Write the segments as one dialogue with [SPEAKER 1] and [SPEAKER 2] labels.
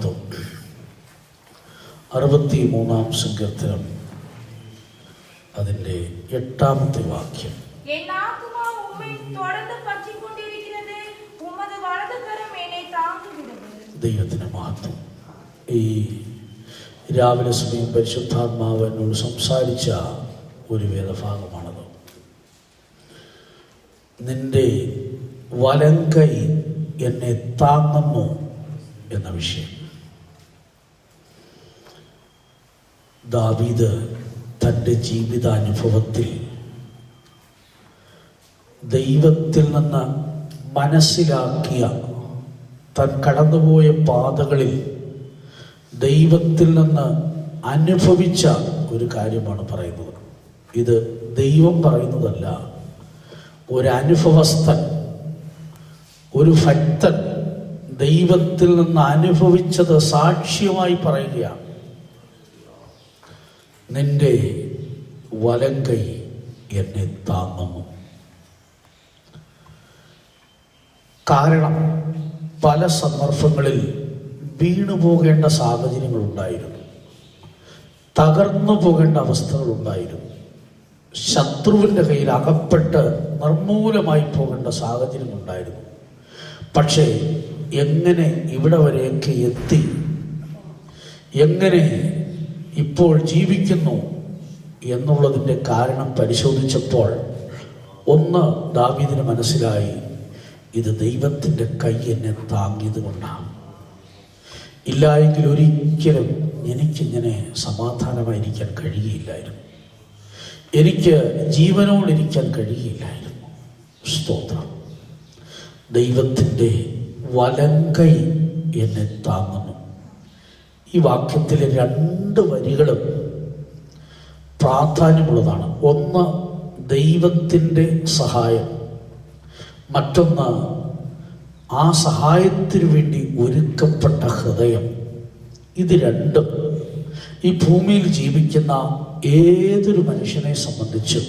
[SPEAKER 1] മഹത്വം. 63-ാം സങ്കീർത്തനം അതിൻ്റെ 8-ാമത്തെ വാക്യം. ദൈവത്തിന് മഹത്വം. ഈ രാവിലെ സമയം പരിശുദ്ധാത്മാവ് എന്നോട് സംസാരിച്ച ഒരു വേദഭാഗമാണത്. നിന്റെ വലങ്കൈ എന്നെ താങ്ങുന്നു എന്ന വിഷയം. ദാവീദ് തൻ്റെ ജീവിതാനുഭവത്തിൽ ദൈവത്തിൽ നിന്ന് മനസ്സിലാക്കിയ താൻ കടന്നുപോയ പാതകളിൽ ദൈവത്തിൽ നിന്ന് അനുഭവിച്ച ഒരു കാര്യമാണ് പറയുന്നത്. ഇത് ദൈവം പറയുന്നതല്ല, ഒരനുഭവസ്ഥൻ, ഒരു ഭക്തൻ ദൈവത്തിൽ നിന്ന് അനുഭവിച്ചത് സാക്ഷ്യമായി പറയുകയാണ്. നിന്റെ വലങ്കൈ എന്നെ താങ്ങുന്നു. കാരണം പല സന്ദർഭങ്ങളിൽ വീണു പോകേണ്ട സാഹചര്യങ്ങളുണ്ടായിരുന്നു, തകർന്നു പോകേണ്ട അവസ്ഥകളുണ്ടായിരുന്നു, ശത്രുവിൻ്റെ കയ്യിൽ അകപ്പെട്ട് നിർമൂലമായി പോകേണ്ട സാഹചര്യമുണ്ടായിരുന്നു. പക്ഷേ എങ്ങനെ ഇവിടെ വരെയൊക്കെ എത്തി, എങ്ങനെ ഇപ്പോൾ ജീവിക്കുന്നു എന്നുള്ളതിൻ്റെ കാരണം പരിശോധിച്ചപ്പോൾ ഒന്ന് ദാവീദിന് മനസ്സിലായി, ഇത് ദൈവത്തിൻ്റെ കൈ എന്നെ താങ്ങിയത് കൊണ്ടാണ്. ഇല്ലായെങ്കിൽ ഒരിക്കലും എനിക്കിങ്ങനെ സമാധാനമായിരിക്കാൻ കഴിയുകയില്ലായിരുന്നു, എനിക്ക് ജീവനോടിരിക്കാൻ കഴിയുകയില്ലായിരുന്നു. സ്തോത്രം. ദൈവത്തിൻ്റെ വലങ്കൈ എന്നെ താങ്ങുന്നു. ഈ വാക്യത്തിലെ 2 വരികളും പ്രാധാന്യമുള്ളതാണ്. ഒന്ന് ദൈവത്തിൻ്റെ സഹായം, മറ്റൊന്ന് ആ സഹായത്തിനു വേണ്ടി ഒരുക്കപ്പെട്ട ഹൃദയം. ഇത് രണ്ടും ഈ ഭൂമിയിൽ ജീവിക്കുന്ന ഏതൊരു മനുഷ്യനെ സംബന്ധിച്ചും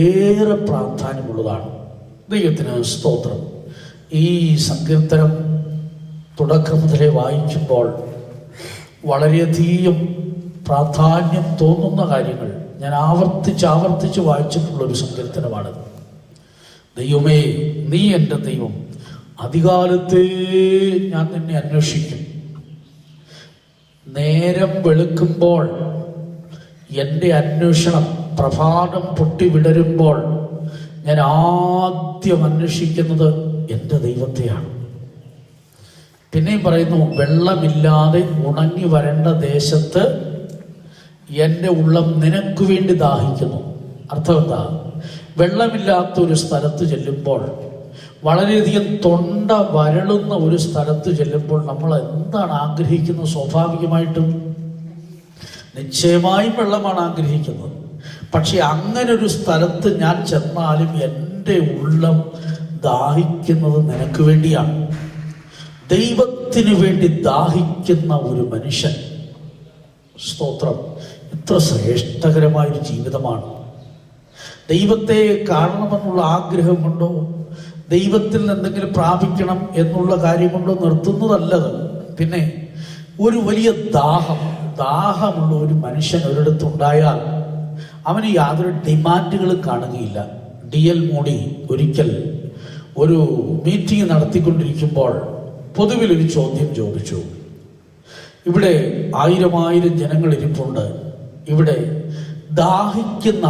[SPEAKER 1] ഏറെ പ്രാധാന്യമുള്ളതാണ്. ദൈവത്തിന് സ്തോത്രം. ഈ സങ്കീർത്തനം തുടക്കം മുതലേ വായിക്കുമ്പോൾ വളരെയധികം പ്രാധാന്യം തോന്നുന്ന കാര്യങ്ങൾ ഞാൻ ആവർത്തിച്ച് വായിച്ചിട്ടുള്ളൊരു സങ്കീർത്തനമാണിത്. ദൈവമേ, നീ എൻ്റെ ദൈവം, അധികാലത്തെ ഞാൻ നിന്നെ അന്വേഷിക്കും. നേരം വെളുക്കുമ്പോൾ എൻ്റെ അന്വേഷണം, പ്രഭാതം പൊട്ടി വിടരുമ്പോൾ ഞാൻ ആദ്യം അന്വേഷിക്കുന്നത് എൻ്റെ ദൈവത്തെയാണ്. പിന്നെയും പറയുന്നു, വെള്ളമില്ലാതെ ഉണങ്ങി വരേണ്ട ദേശത്ത് എൻ്റെ ഉള്ളം നിനക്ക് വേണ്ടി ദാഹിക്കുന്നു. അർത്ഥം എന്താ? വെള്ളമില്ലാത്തൊരു സ്ഥലത്ത് ചെല്ലുമ്പോൾ, വളരെയധികം തൊണ്ട വരളുന്ന ഒരു സ്ഥലത്ത് ചെല്ലുമ്പോൾ നമ്മൾ എന്താണ് ആഗ്രഹിക്കുന്നത്? സ്വാഭാവികമായിട്ടും നിശ്ചയമായും വെള്ളമാണ് ആഗ്രഹിക്കുന്നത്. പക്ഷെ അങ്ങനൊരു സ്ഥലത്ത് ഞാൻ ചെന്നാലും എൻ്റെ ഉള്ളം ദാഹിക്കുന്നത് നിനക്ക് വേണ്ടിയാണ്. ദൈവത്തിന് വേണ്ടി ദാഹിക്കുന്ന ഒരു മനുഷ്യൻ, സ്തോത്രം, എത്ര ശ്രേഷ്ഠകരമായൊരു ജീവിതമാണ്. ദൈവത്തെ കാണണമെന്നുള്ള ആഗ്രഹം കൊണ്ടോ ദൈവത്തിൽ നിന്ന് എന്തെങ്കിലും പ്രാപിക്കണം എന്നുള്ള കാര്യം കൊണ്ടോ നിർത്തുന്നതല്ലത്. പിന്നെ ഒരു വലിയ ദാഹമുള്ള ഒരു മനുഷ്യൻ ഒരിടത്തുണ്ടായാൽ അവന് യാതൊരു ഡിമാൻഡുകളും കാണുകയില്ല. DL മോഡി ഒരിക്കൽ ഒരു മീറ്റിംഗ് നടത്തിക്കൊണ്ടിരിക്കുമ്പോൾ പൊതുവിലൊരു ചോദ്യം ചോദിച്ചു. ഇവിടെ 1000 ജനങ്ങൾ ഇരിപ്പുണ്ട്. ഇവിടെ ദാഹിക്കുന്ന,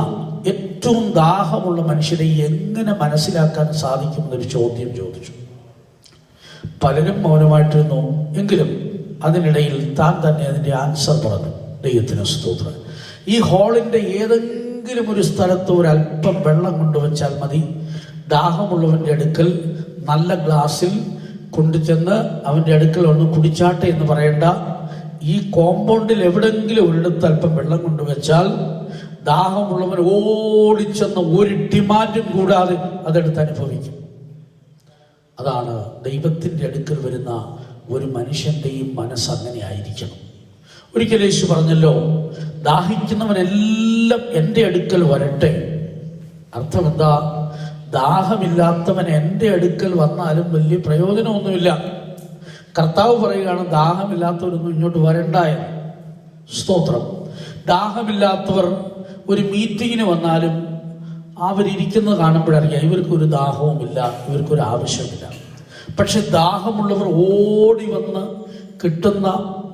[SPEAKER 1] ഏറ്റവും ദാഹമുള്ള മനുഷ്യരെ എങ്ങനെ മനസ്സിലാക്കാൻ സാധിക്കുമെന്നൊരു ചോദ്യം ചോദിച്ചു. പലരും മൗനമായിട്ടിരുന്നു. എങ്കിലും അതിനിടയിൽ താൻ തന്നെ അതിൻ്റെ ആൻസർ പറഞ്ഞു. ദൈവത്തിന് സ്തോത്രം. ഈ ഹാളിൻ്റെ ഏതെങ്കിലും ഒരു സ്ഥലത്ത് ഒരല്പം വെള്ളം കൊണ്ടുവച്ചാൽ മതി. ദാഹമുള്ളവൻ്റെ അടുക്കൽ നല്ല ഗ്ലാസ്സിൽ കൊണ്ടുചെന്ന് അവൻ്റെ അടുക്കൽ ഒന്ന് കുടിച്ചാട്ടെ എന്ന് പറയേണ്ട. ഈ കോമ്പൗണ്ടിൽ എവിടെങ്കിലും ഒരിടത്ത് അല്പം വെള്ളം കൊണ്ടുവച്ചാൽ ദാഹമുള്ളവൻ ഓടിച്ചെന്ന് ഒരു ഡിമാൻഡും കൂടാതെ അതെടുത്ത് അനുഭവിക്കും. അതാണ് ദൈവത്തിൻ്റെ അടുക്കൽ വരുന്ന ഒരു മനുഷ്യൻ്റെയും മനസ്സ് അങ്ങനെ ആയിരിക്കണം. ഒരിക്കൽ യേശു പറഞ്ഞല്ലോ, ദാഹിക്കുന്നവനെല്ലാം എൻ്റെ അടുക്കൽ വരട്ടെ. അർത്ഥം എന്താ? ദാഹമില്ലാത്തവൻ എൻ്റെ അടുക്കൽ വന്നാലും വലിയ പ്രയോജനമൊന്നുമില്ല. കർത്താവ് പറയുകയാണ്, ദാഹമില്ലാത്തവരൊന്നും ഇങ്ങോട്ട് വരണ്ടായെന്ന്. സ്തോത്രം. ദാഹമില്ലാത്തവർ ഒരു മീറ്റിങ്ങിന് വന്നാലും അവരിയ്ക്കുന്നത് കാണുമ്പോഴറിയാം ഇവർക്കൊരു ദാഹവുമില്ല, ഇവർക്കൊരു ആവശ്യമില്ല. പക്ഷെ ദാഹമുള്ളവർ ഓടി വന്ന് കിട്ടുന്ന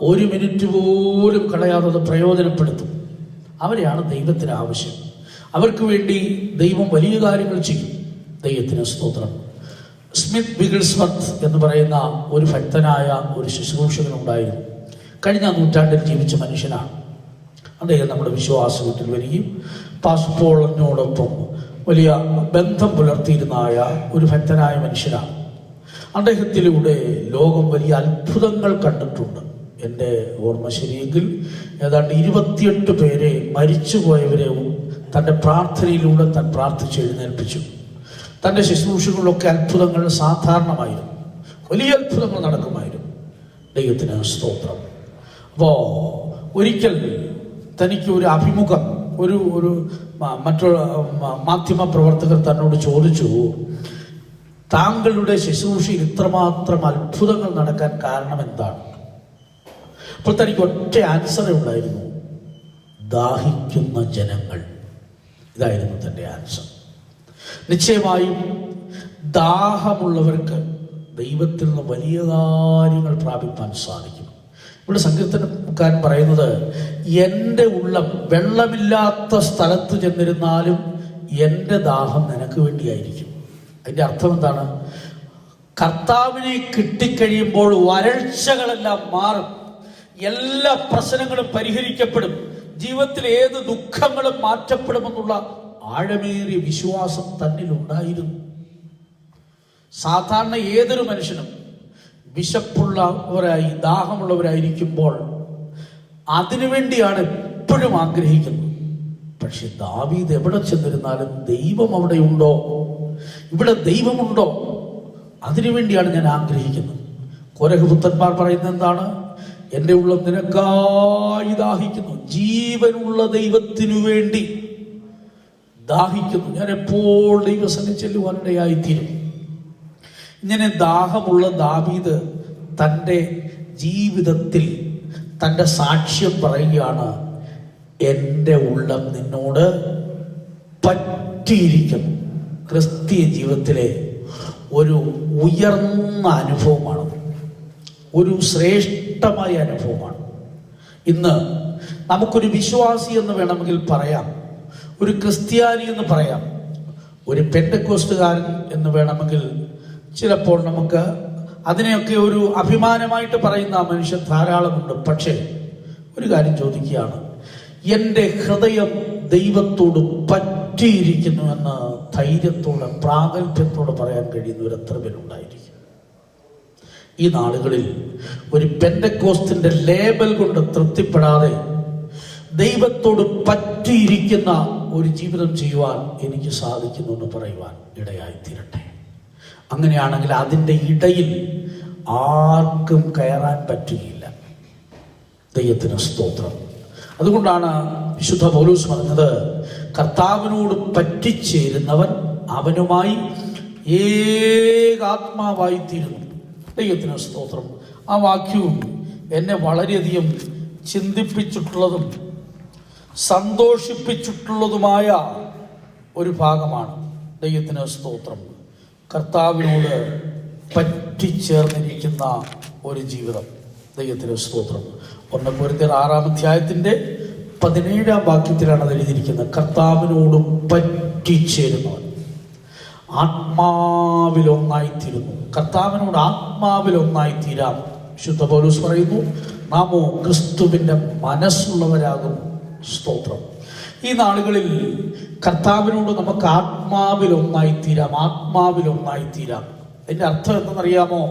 [SPEAKER 1] ഒരു മിനിറ്റ് പോലും കളയാതെ അത് പ്രയോജനപ്പെടുത്തും. അവരെയാണ് ദൈവത്തിന് ആവശ്യം. അവർക്ക് വേണ്ടി ദൈവം വലിയ കാര്യങ്ങൾ ചെയ്യും. ദൈവത്തിന് സ്തോത്രം. സ്മിത്ത് വിഗിൾസ്വർത്ത് എന്ന് പറയുന്ന ഒരു ഭക്തനായ ഒരു ശുശ്രൂഷകനുണ്ടായിരുന്നു. കഴിഞ്ഞ നൂറ്റാണ്ടിൽ ജീവിച്ച മനുഷ്യനാണ്. അദ്ദേഹം നമ്മുടെ വിശ്വാസ വീട്ടിൽ വരികയും പാസ്പോളിനോടൊപ്പം വലിയ ബന്ധം പുലർത്തിയിരുന്നായ ഒരു ഭക്തനായ മനുഷ്യനാണ്. അദ്ദേഹത്തിലൂടെ ലോകം വലിയ അത്ഭുതങ്ങൾ കണ്ടിട്ടുണ്ട്. എൻ്റെ ഓർമ്മ ശരിയെങ്കിൽ ഏതാണ്ട് 28 പേരെ മരിച്ചുപോയവരെ തൻ്റെ പ്രാർത്ഥനയിലൂടെ താൻ പ്രാർത്ഥിച്ച് എഴുന്നേൽപ്പിച്ചു. തൻ്റെ ശുശ്രൂഷകളിലൊക്കെ അത്ഭുതങ്ങൾ സാധാരണമായിരുന്നു. വലിയ അത്ഭുതങ്ങൾ നടക്കുമായിരുന്നു. ദൈവത്തിന് സ്തോത്രം. അപ്പോൾ ഒരിക്കൽ തനിക്ക് ഒരു അഭിമുഖം ഒരു മറ്റുള്ള മാധ്യമ പ്രവർത്തകർ തന്നോട് ചോദിച്ചു, താങ്കളുടെ ശുശ്രൂഷയിൽ ഇത്രമാത്രം അത്ഭുതങ്ങൾ നടക്കാൻ കാരണം എന്താണ്? അപ്പോൾ തനിക്ക് ഒറ്റ ആൻസറേ ഉണ്ടായിരുന്നു, ദാഹിക്കുന്ന ജനങ്ങൾ. ഇതായിരുന്നു തൻ്റെ ആൻസർ. നിശ്ചയമായും ദാഹമുള്ളവർക്ക് ദൈവത്തിൽ നിന്ന് വലിയ കാര്യങ്ങൾ പ്രാപിപ്പാൻ സാധിക്കും. ഇവിടെ സങ്കീർത്തനക്കാരൻ പറയുന്നത്, എൻ്റെ ഉള്ളം വെള്ളമില്ലാത്ത സ്ഥലത്ത് ചെന്നിരുന്നാലും എൻ്റെ ദാഹം നിനക്ക് വേണ്ടിയായിരിക്കും. അതിൻ്റെ അർത്ഥം എന്താണ്? കർത്താവിനെ കിട്ടിക്കഴിയുമ്പോൾ വരൾച്ചകളെല്ലാം മാറും, എല്ലാ പ്രശ്നങ്ങളും പരിഹരിക്കപ്പെടും, ജീവിതത്തിൽ ഏത് ദുഃഖങ്ങളും മാറ്റപ്പെടുമെന്നുള്ള ആഴമേറിയ വിശ്വാസം തന്നിലുണ്ടായിരുന്നു. സാധാരണ ഏതൊരു മനുഷ്യനും വിശപ്പുള്ളവരായി ദാഹമുള്ളവരായിരിക്കുമ്പോൾ അതിനുവേണ്ടിയാണ് എപ്പോഴും ആഗ്രഹിക്കുന്നത്. പക്ഷെ ദാവീദ് എവിടെ ചെന്നിരുന്നാലും ദൈവം അവിടെയുണ്ടോ, ഇവിടെ ദൈവമുണ്ടോ, അതിനുവേണ്ടിയാണ് ഞാൻ ആഗ്രഹിക്കുന്നത്. കോരഹപുത്രന്മാർ പറയുന്നത് എന്താണ്? എൻ്റെ ഉള്ളം നിനക്കായി ദാഹിക്കുന്നു, ജീവനുള്ള ദൈവത്തിനു വേണ്ടി ദാഹിക്കുന്നു, ഞാൻ എപ്പോൾ ദൈവസന്നിധി ചെല്ലുവാനിടയായിത്തീരും. ഇങ്ങനെ ദാഹമുള്ള ദാവീദ് തൻ്റെ ജീവിതത്തിൽ തൻ്റെ സാക്ഷ്യം പറയുകയാണ്, എൻ്റെ ഉള്ളം നിന്നോട് പറ്റിയിരിക്കുന്നു. ക്രിസ്തീയ ജീവിതത്തിലെ ഒരു ഉയർന്ന അനുഭവമാണ്, ഒരു ശ്രേഷ്ഠമായ അനുഭവമാണ്. ഇന്ന് നമുക്കൊരു വിശ്വാസി എന്ന് വേണമെങ്കിൽ പറയാം, ഒരു ക്രിസ്ത്യാനി എന്ന് പറയാം, ഒരു പെന്തക്കോസ്തുകാരൻ എന്ന് വേണമെങ്കിൽ ചിലപ്പോൾ നമുക്ക് അതിനെയൊക്കെ ഒരു അഭിമാനമായിട്ട് പറയുന്ന മനുഷ്യൻ ധാരാളമുണ്ട്. പക്ഷേ ഒരു കാര്യം ചോദിക്കുകയാണ്, എൻ്റെ ഹൃദയം ദൈവത്തോട് പറ്റിയിരിക്കുന്നു എന്ന് ധൈര്യത്തോടെ പ്രാഗൽഭ്യത്തോടെ പറയാൻ കഴിയുന്നവർ എത്ര പേരുണ്ടായിരിക്കും? ഈ നാളുകളിൽ ഒരു പെന്തക്കോസ്തിന്റെ ലേബൽ കൊണ്ട് തൃപ്തിപ്പെടാതെ ദൈവത്തോട് പറ്റിയിരിക്കുന്ന ഒരു ജീവിതം ചെയ്യുവാൻ എനിക്ക് സാധിക്കുന്നു എന്ന് പറയുവാൻ ഇടയായിത്തീരട്ടെ. അങ്ങനെയാണെങ്കിൽ അതിൻ്റെ ഇടയിൽ ആർക്കും കയറാൻ പറ്റുകയില്ല. ദൈവത്തിന് സ്തോത്രം. അതുകൊണ്ടാണ് വിശുദ്ധ പൗലോസ് പറഞ്ഞത്, കർത്താവിനോട് പറ്റിച്ചേരുന്നവൻ അവനുമായി ഏകാത്മാവായിത്തീരുന്നു. ദൈവത്തിന് സ്തോത്രം. ആ വാക്യവും എന്നെ വളരെയധികം ചിന്തിപ്പിച്ചിട്ടുള്ളതും സന്തോഷിപ്പിച്ചിട്ടുള്ളതുമായ ഒരു ഭാഗമാണ്. ദൈവത്തിന് സ്തോത്രം. കർത്താവിനോട് പറ്റിച്ചേർന്നിരിക്കുന്ന ഒരു ജീവിതം. ദൈവത്തിന് സ്തോത്രം. 1 കൊരിന്ത്യർ 6-ാം അധ്യായത്തിൻ്റെ 17-ാം വാക്യത്തിലാണ് അത് എഴുതിയിരിക്കുന്നത്. കർത്താവിനോട് പറ്റിച്ചേരുന്നവൻ ആത്മാവിലൊന്നായിത്തീരുന്നു. കർത്താവിനോട് ആത്മാവിലൊന്നായിത്തീരാം. വിശുദ്ധ പൗലോസ് പറയുന്നു, നാമോ ക്രിസ്തുവിൻ്റെ മനസ്സുള്ളവരാകുന്നു. സ്തോത്രം. ഈ നാളുകളിൽ കർത്താവിനോട് നമുക്ക് ആത്മാവിലൊന്നായിത്തീരാം, ആത്മാവിലൊന്നായിത്തീരാം. അതിൻ്റെ അർത്ഥം എന്തെന്നറിയാമോ?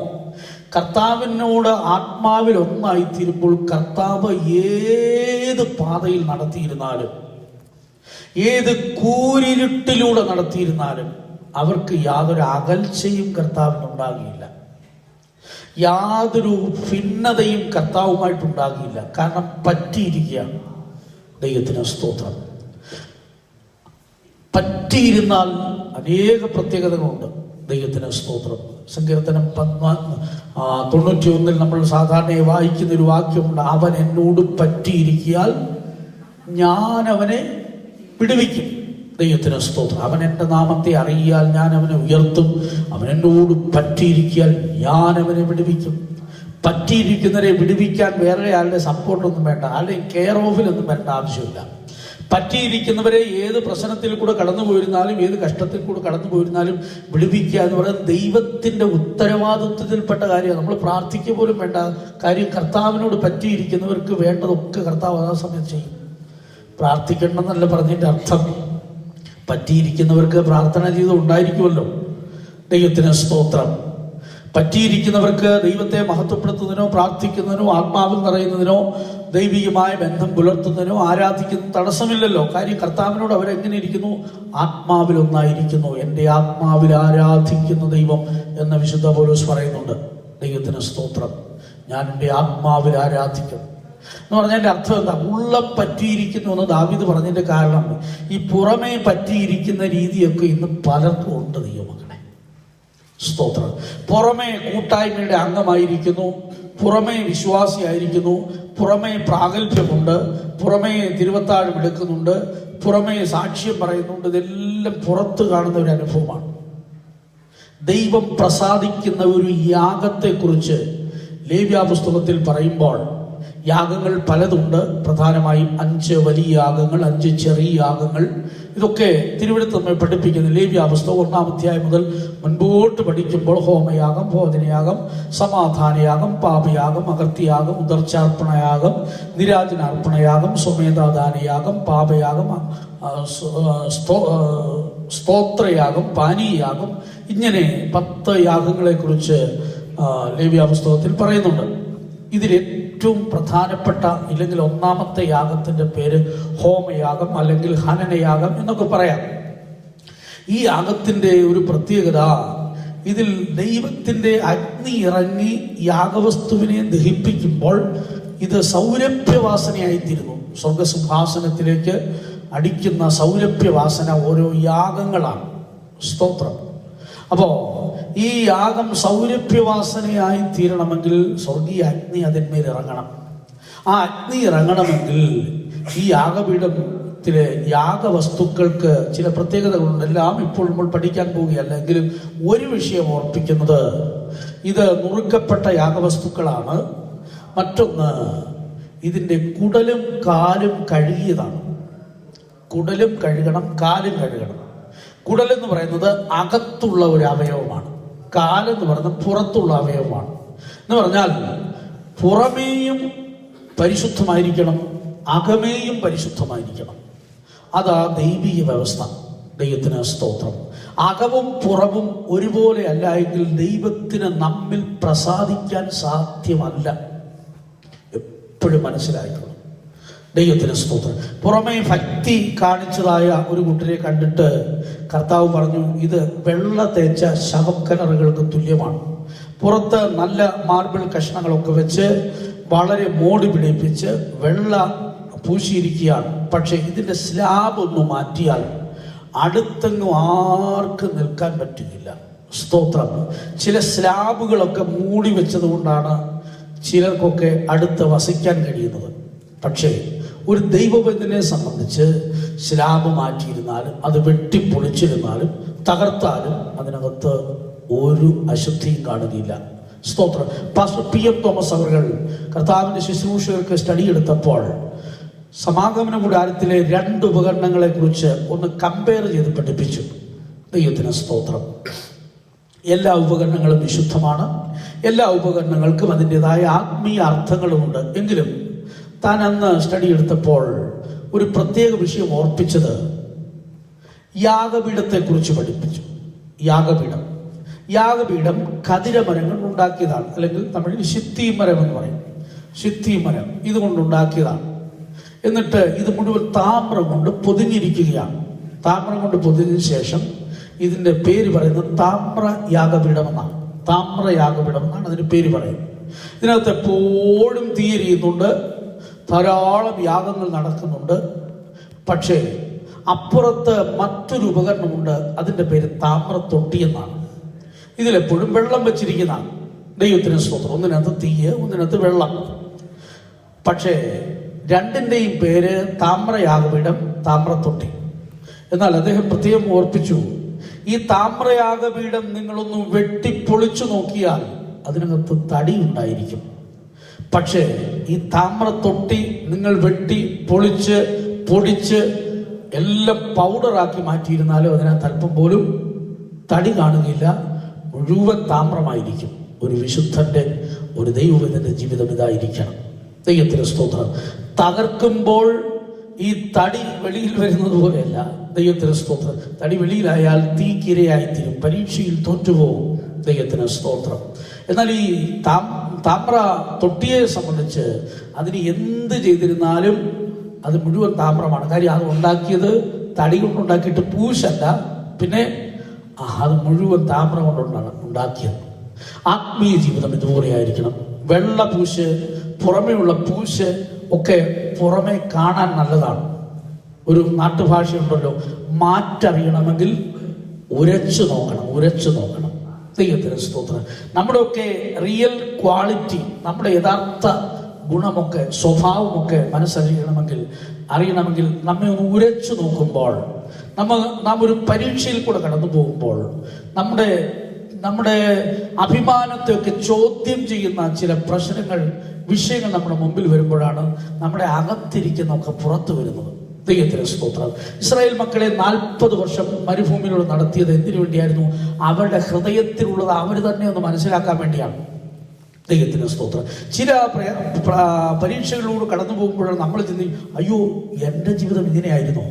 [SPEAKER 1] കർത്താവിനോട് ആത്മാവിലൊന്നായിത്തീരുമ്പോൾ കർത്താവ് ഏത് പാതയിൽ നടത്തിയിരുന്നാലും, ഏത് കൂരിരുട്ടിലൂടെ നടത്തിയിരുന്നാലും അവർക്ക് യാതൊരു അകൽച്ചയും കർത്താവിനുണ്ടാകില്ല, യാതൊരു ഭിന്നതയും കർത്താവുമായിട്ടുണ്ടാകില്ല. കാരണം പറ്റിയിരിക്കുകയാണ്. ദൈവത്തിന് സ്തോത്രം. പറ്റിയിരുന്നാൽ അനേക പ്രത്യേകതകളുണ്ട്. ദൈവത്തിന് സ്തോത്രം. സങ്കീർത്തനം 91 നമ്മൾ സാധാരണ വായിക്കുന്നൊരു വാക്യമുണ്ട്, അവൻ എന്നോട് പറ്റിയിരിക്കിയാൽ ഞാൻ അവനെ വിടുവിക്കും. ദൈവത്തിന് സ്തോത്രം. അവൻ എൻ്റെ നാമത്തെ അറിയാൽ ഞാൻ അവനെ ഉയർത്തും. അവൻ എന്നോട് പറ്റിയിരിക്കിയാൽ ഞാൻ അവനെ വിടുവിക്കും. പറ്റിയിരിക്കുന്നവരെ വിടുവിക്കാൻ വേറെ ആളുടെ സപ്പോർട്ടൊന്നും വേണ്ട, ആളുടെ കെയർ ഓഫിലൊന്നും വരേണ്ട ആവശ്യമില്ല. പറ്റിയിരിക്കുന്നവരെ ഏത് പ്രശ്നത്തിൽ കൂടെ കടന്നു പോയിരുന്നാലും ഏത് കഷ്ടത്തിൽ കൂടെ കടന്നു പോയിരുന്നാലും വിടുവിക്കുക എന്ന് പറയുന്നത് ദൈവത്തിൻ്റെ ഉത്തരവാദിത്വത്തിൽപ്പെട്ട കാര്യമാണ്. നമ്മൾ പ്രാർത്ഥിക്കുക പോലും വേണ്ട കാര്യം. കർത്താവിനോട് പറ്റിയിരിക്കുന്നവർക്ക് വേണ്ടതൊക്കെ കർത്താവ് ആ സമയത്ത് ചെയ്യും. പ്രാർത്ഥിക്കണമെന്നല്ല പറഞ്ഞതിൻ്റെ അർത്ഥം. പറ്റിയിരിക്കുന്നവർക്ക് പ്രാർത്ഥനാ ജീവിതം ഉണ്ടായിരിക്കുമല്ലോ. ദൈവത്തിന് സ്തോത്രം. പറ്റിയിരിക്കുന്നവർക്ക് ദൈവത്തെ മഹത്വപ്പെടുത്തുന്നതിനോ പ്രാർത്ഥിക്കുന്നതിനോ ആത്മാവിൽ നിറയുന്നതിനോ ദൈവികമായ ബന്ധം പുലർത്തുന്നതിനോ ആരാധിക്കുന്നതിനോ തടസ്സമില്ലല്ലോ. കാര്യം കർത്താവിനോട് അവരെങ്ങനെ ഇരിക്കുന്നു? ആത്മാവിൽ ഒന്നായിരിക്കുന്നു. എൻ്റെ ആത്മാവിൽ ആരാധിക്കുന്ന ദൈവം എന്ന വിശുദ്ധ പൗലോസ് പറയുന്നുണ്ട്. ദൈവത്തിന് സ്തോത്രം. ഞാൻ എൻ്റെ ആത്മാവിൽ ആരാധിക്കും എന്ന് പറഞ്ഞതിൻ്റെ അർത്ഥം എന്താ? ഉള്ളം പറ്റിയിരിക്കുന്നു എന്ന് ദാവീദ് പറഞ്ഞതിൻ്റെ കാരണം ഈ പുറമേ പറ്റിയിരിക്കുന്ന രീതിയൊക്കെ ഇന്ന് പലർക്കും ഉണ്ട്. ദൈവമക്കളെ സ്തോത്രം. പുറമേ കൂട്ടായ്മയുടെ അംഗമായിരിക്കുന്നു, പുറമേ വിശ്വാസിയായിരിക്കുന്നു, പുറമേ പ്രാഗൽഭ്യമുണ്ട്, പുറമേ തിരുവത്താഴം എടുക്കുന്നുണ്ട്, പുറമേ സാക്ഷ്യം പറയുന്നുണ്ട്. ഇതെല്ലാം പുറത്ത് കാണുന്ന ഒരു അനുഭവമാണ്. ദൈവം പ്രസാദിക്കുന്ന ഒരു യാഗത്തെക്കുറിച്ച് ലേവ്യാപുസ്തകത്തിൽ പറയുമ്പോൾ യാഗങ്ങൾ പലതുണ്ട്. പ്രധാനമായും 5 വലിയ യാഗങ്ങൾ, 5 ചെറിയ യാഗങ്ങൾ. ഇതൊക്കെ തിരുവെടുത്ത് നമ്മെ പഠിപ്പിക്കുന്ന ലേവ്യാപുസ്തകം 1-ാം അധ്യായം മുതൽ മുൻപോട്ട് പഠിക്കുമ്പോൾ ഹോമയാഗം, ഭോജനയാഗം, സമാധാനയാഗം, പാപയാഗം, അകർത്തിയാഗം, ഉദർച്ചാർപ്പണയാഗം, നിരാജനാർപ്പണയാഗം, സ്വമേധാദാനയാഗം, പാപയാഗം, സ്തോത്രയാഗം, പാനീയാഗം, ഇങ്ങനെ 10 യാഗങ്ങളെക്കുറിച്ച് ലേവ്യാപുസ്തകത്തിൽ പറയുന്നുണ്ട്. ഇതിൽ ഏറ്റവും പ്രധാനപ്പെട്ട ഇല്ലെങ്കിൽ 1-ാമത്തെ യാഗത്തിൻ്റെ പേര് ഹോമയാഗം അല്ലെങ്കിൽ ഹനനയാഗം എന്നൊക്കെ പറയാം. ഈ യാഗത്തിൻ്റെ ഒരു പ്രത്യേകത, ഇതിൽ ദൈവത്തിൻ്റെ അഗ്നി ഇറങ്ങി യാഗവസ്തുവിനെ ദഹിപ്പിക്കുമ്പോൾ ഇത് സൗരഭ്യവാസനയായിത്തീരുന്നു. സ്വർഗസിംഹാസനത്തിലേക്ക് അടിക്കുന്ന സൗരഭ്യവാസന ഓരോ യാഗങ്ങളാണ്. സ്തോത്രം. അപ്പോൾ ഈ യാഗം സൗരഭ്യവാസനയായി തീരണമെങ്കിൽ സ്വർഗീയ അഗ്നി അതിന്മേൽ ഇറങ്ങണം. ആ അഗ്നി ഇറങ്ങണമെങ്കിൽ ഈ യാഗപീഠത്തിലെ യാഗവസ്തുക്കൾക്ക് ചില പ്രത്യേകതകളുണ്ട്. എല്ലാം ഇപ്പോൾ നമ്മൾ പഠിക്കാൻ പോവുകയല്ല. എങ്കിലും ഒരു വിഷയം ഓർപ്പിക്കുന്നത്, ഇത് നുറുക്കപ്പെട്ട യാഗവസ്തുക്കളാണ്. മറ്റൊന്ന്, ഇതിൻ്റെ കുടലും കാലും കഴുകിയതാണ്. കുടലും കഴുകണം, കാലും കഴുകണം. കുടലെന്ന് പറയുന്നത് അകത്തുള്ള ഒരു അവയവമാണ്. കാലെന്ന് പറയുന്നത് പുറത്തുള്ള അവയവമാണ്. എന്ന് പറഞ്ഞാൽ പുറമേയും പരിശുദ്ധമായിരിക്കണം, അകമേയും പരിശുദ്ധമായിരിക്കണം. അതാ ദൈവിക വ്യവസ്ഥ. ദൈവത്തിന് സ്തോത്രം. അകവും പുറവും ഒരുപോലെ അല്ല എങ്കിൽ ദൈവത്തിന് നമ്മിൽ പ്രസാദിക്കാൻ സാധ്യമല്ല. എപ്പോഴും മനസ്സിലാക്കണം. ദൈവത്തിന് സ്തോത്രം. പുറമേ ഭക്തി കാണിച്ചതായ ഒരു കുട്ടിയെ കണ്ടിട്ട് കർത്താവ് പറഞ്ഞു, ഇത് വെള്ള തേച്ച ശവക്കലറുകൾക്ക് തുല്യമാണ്. പുറത്ത് നല്ല മാർബിൾ കഷ്ണങ്ങളൊക്കെ വെച്ച് വളരെ മോടി പിടിപ്പിച്ച് വെള്ള പൂശിയിരിക്കുകയാണ്. പക്ഷെ ഇതിൻ്റെ സ്ലാബ് ഒന്ന് മാറ്റിയാൽ അടുത്തെങ്ങും ആർക്ക് നിൽക്കാൻ പറ്റുന്നില്ല. സ്തോത്രം. ചില സ്ലാബുകളൊക്കെ മൂടി വെച്ചത് കൊണ്ടാണ് ചിലർക്കൊക്കെ അടുത്ത് വസിക്കാൻ കഴിയുന്നത്. പക്ഷേ ഒരു ദൈവബന്ധനെ സംബന്ധിച്ച് സ്ലാബ് മാറ്റിയിരുന്നാലും അത് വെട്ടിപ്പൊളിച്ചിരുന്നാലും തകർത്താലും അതിനകത്ത് ഒരു അശുദ്ധിയും കാണുകയില്ല. സ്തോത്രം. പാസ്റ്റർ PM തോമസ് അവർ കർത്താവിൻ്റെ ശുശ്രൂഷകർക്ക് സ്റ്റഡി എടുത്തപ്പോൾ സമാഗമന കൂടാരത്തിലെ 2 ഉപകരണങ്ങളെ കുറിച്ച് ഒന്ന് കമ്പയർ ചെയ്ത് പഠിപ്പിച്ചു. ദൈവത്തിന് സ്തോത്രം. എല്ലാ ഉപകരണങ്ങളും വിശുദ്ധമാണ്. എല്ലാ ഉപകരണങ്ങൾക്കും അതിൻ്റെതായ ആത്മീയ അർത്ഥങ്ങളുമുണ്ട്. എങ്കിലും താൻ അന്ന് സ്റ്റഡി എടുത്തപ്പോൾ ഒരു പ്രത്യേക വിഷയം ഓർപ്പിച്ചത് യാഗപീഠത്തെക്കുറിച്ച് പഠിപ്പിച്ചു. യാഗപീഠം കതിരമരങ്ങൾ ഉണ്ടാക്കിയതാണ്, അല്ലെങ്കിൽ തമിഴിൽ ശിത്തിമരം എന്ന് പറയും. ശിത്തിമരം ഇതുകൊണ്ടുണ്ടാക്കിയതാണ്. എന്നിട്ട് ഇത് മുഴുവൻ താമ്രം കൊണ്ട് പൊതിഞ്ഞിരിക്കുകയാണ്. താമ്രം കൊണ്ട് പൊതിഞ്ഞതിന് ശേഷം ഇതിൻ്റെ പേര് പറയുന്നത് താമ്ര യാഗപീഠം എന്നാണ്. താമ്ര യാഗപീഠം എന്നാണ് അതിന് പേര് പറയുന്നത്. ഇതിനകത്ത് എപ്പോഴും തീയെരിയുന്നുണ്ട്, ധാരാളം യാഗങ്ങൾ നടക്കുന്നുണ്ട്. പക്ഷേ അപ്പുറത്ത് മറ്റൊരു ഉപകരണമുണ്ട്, അതിൻ്റെ പേര് താമ്രത്തൊട്ടി എന്നാണ്. ഇതിലെപ്പോഴും വെള്ളം വെച്ചിരിക്കുന്ന ദൈവത്തിന് സ്തോത്രം. ഒന്നിനകത്ത് തീയ്, ഒന്നിനകത്ത് വെള്ളം. പക്ഷേ രണ്ടിൻ്റെയും പേര് താമ്രയാഗപീഠം, താമ്രത്തൊട്ടി. എന്നാൽ അദ്ദേഹം പ്രത്യേകം ഓർപ്പിച്ചു, ഈ താമ്രയാഗപീഠം നിങ്ങളൊന്ന് വെട്ടിപ്പൊളിച്ചു നോക്കിയാൽ അതിനകത്ത് തടി ഉണ്ടായിരിക്കും. പക്ഷേ ഈ താമ്രത്തൊട്ടി നിങ്ങൾ വെട്ടി പൊളിച്ച് പൊടിച്ച് എല്ലാം പൗഡറാക്കി മാറ്റിയിരുന്നാലും അതിനകത്ത് അല്പം പോലും തടി കാണുകയില്ല. മുഴുവൻ താമ്രമായിരിക്കും. ഒരു വിശുദ്ധന്റെ, ഒരു ദൈവത്തിന്റെ ജീവിതം ഇതായിരിക്കണം. ദൈവത്തിന് സ്തോത്രം. തകർക്കുമ്പോൾ ഈ തടി വെളിയിൽ വരുന്നത് പോലെയല്ല. ദൈവത്തിന് സ്തോത്രം. തടി വെളിയിലായാൽ തീക്കിരയായിത്തീരും, പരീക്ഷയിൽ തോറ്റുപോകും. ദൈവത്തിന് സ്തോത്രം. എന്നാൽ ഈ താമ്ര തൊട്ടിയെ സംബന്ധിച്ച് അതിന് എന്ത് ചെയ്തിരുന്നാലും അത് മുഴുവൻ താമ്രമാണ്. കാര്യം അത് ഉണ്ടാക്കിയത് തടി കൊണ്ടുണ്ടാക്കിയിട്ട് പൂശല്ല, പിന്നെ അത് മുഴുവൻ താമ്രം കൊണ്ടുണ്ടാണ് ഉണ്ടാക്കിയത്. ആത്മീയ ജീവിതം ഇതുപോലെ ആയിരിക്കണം. വെള്ള പൂശ്, പുറമേയുള്ള പൂശ് ഒക്കെ പുറമെ കാണാൻ നല്ലതാണ്. ഒരു നാട്ടുഭാഷയുണ്ടല്ലോ, മാറ്ററിയണമെങ്കിൽ ഉരച്ചു നോക്കണം, ഉരച്ചു നോക്കണം. ദൈവത്തിന് സ്തോത്രം. നമ്മുടെയൊക്കെ റിയൽ ക്വാളിറ്റി, നമ്മുടെ യഥാർത്ഥ ഗുണമൊക്കെ സ്വഭാവമൊക്കെ അറിയണമെങ്കിൽ നമ്മെ ഒന്ന് ഉരച്ചു നോക്കുമ്പോൾ, നാം ഒരു പരീക്ഷയിൽ കൂടെ കടന്നു പോകുമ്പോൾ നമ്മുടെ അഭിമാനത്തെയൊക്കെ ചോദ്യം ചെയ്യുന്ന ചില പ്രശ്നങ്ങൾ, വിഷയങ്ങൾ നമ്മുടെ മുമ്പിൽ വരുമ്പോഴാണ് നമ്മുടെ അകത്തിരിക്കുന്നൊക്കെ പുറത്തു വരുന്നത്. ദൈവത്തിന് സ്തോത്രം. ഇസ്രായേൽ മക്കളെ 40 വർഷം മരുഭൂമിയിലൂടെ നടത്തിയത് എന്തിനു വേണ്ടിയായിരുന്നു? അവരുടെ ഹൃദയത്തിലുള്ളത് അവർ തന്നെ ഒന്ന് മനസ്സിലാക്കാൻ വേണ്ടിയാണ്. ദൈവത്തിന് സ്തോത്രം. ചില പരീക്ഷകളിലൂടെ കടന്നു പോകുമ്പോഴാണ് നമ്മൾ ചിന്തിക്കും, അയ്യോ എൻ്റെ ജീവിതം ഇങ്ങനെയായിരുന്നോ,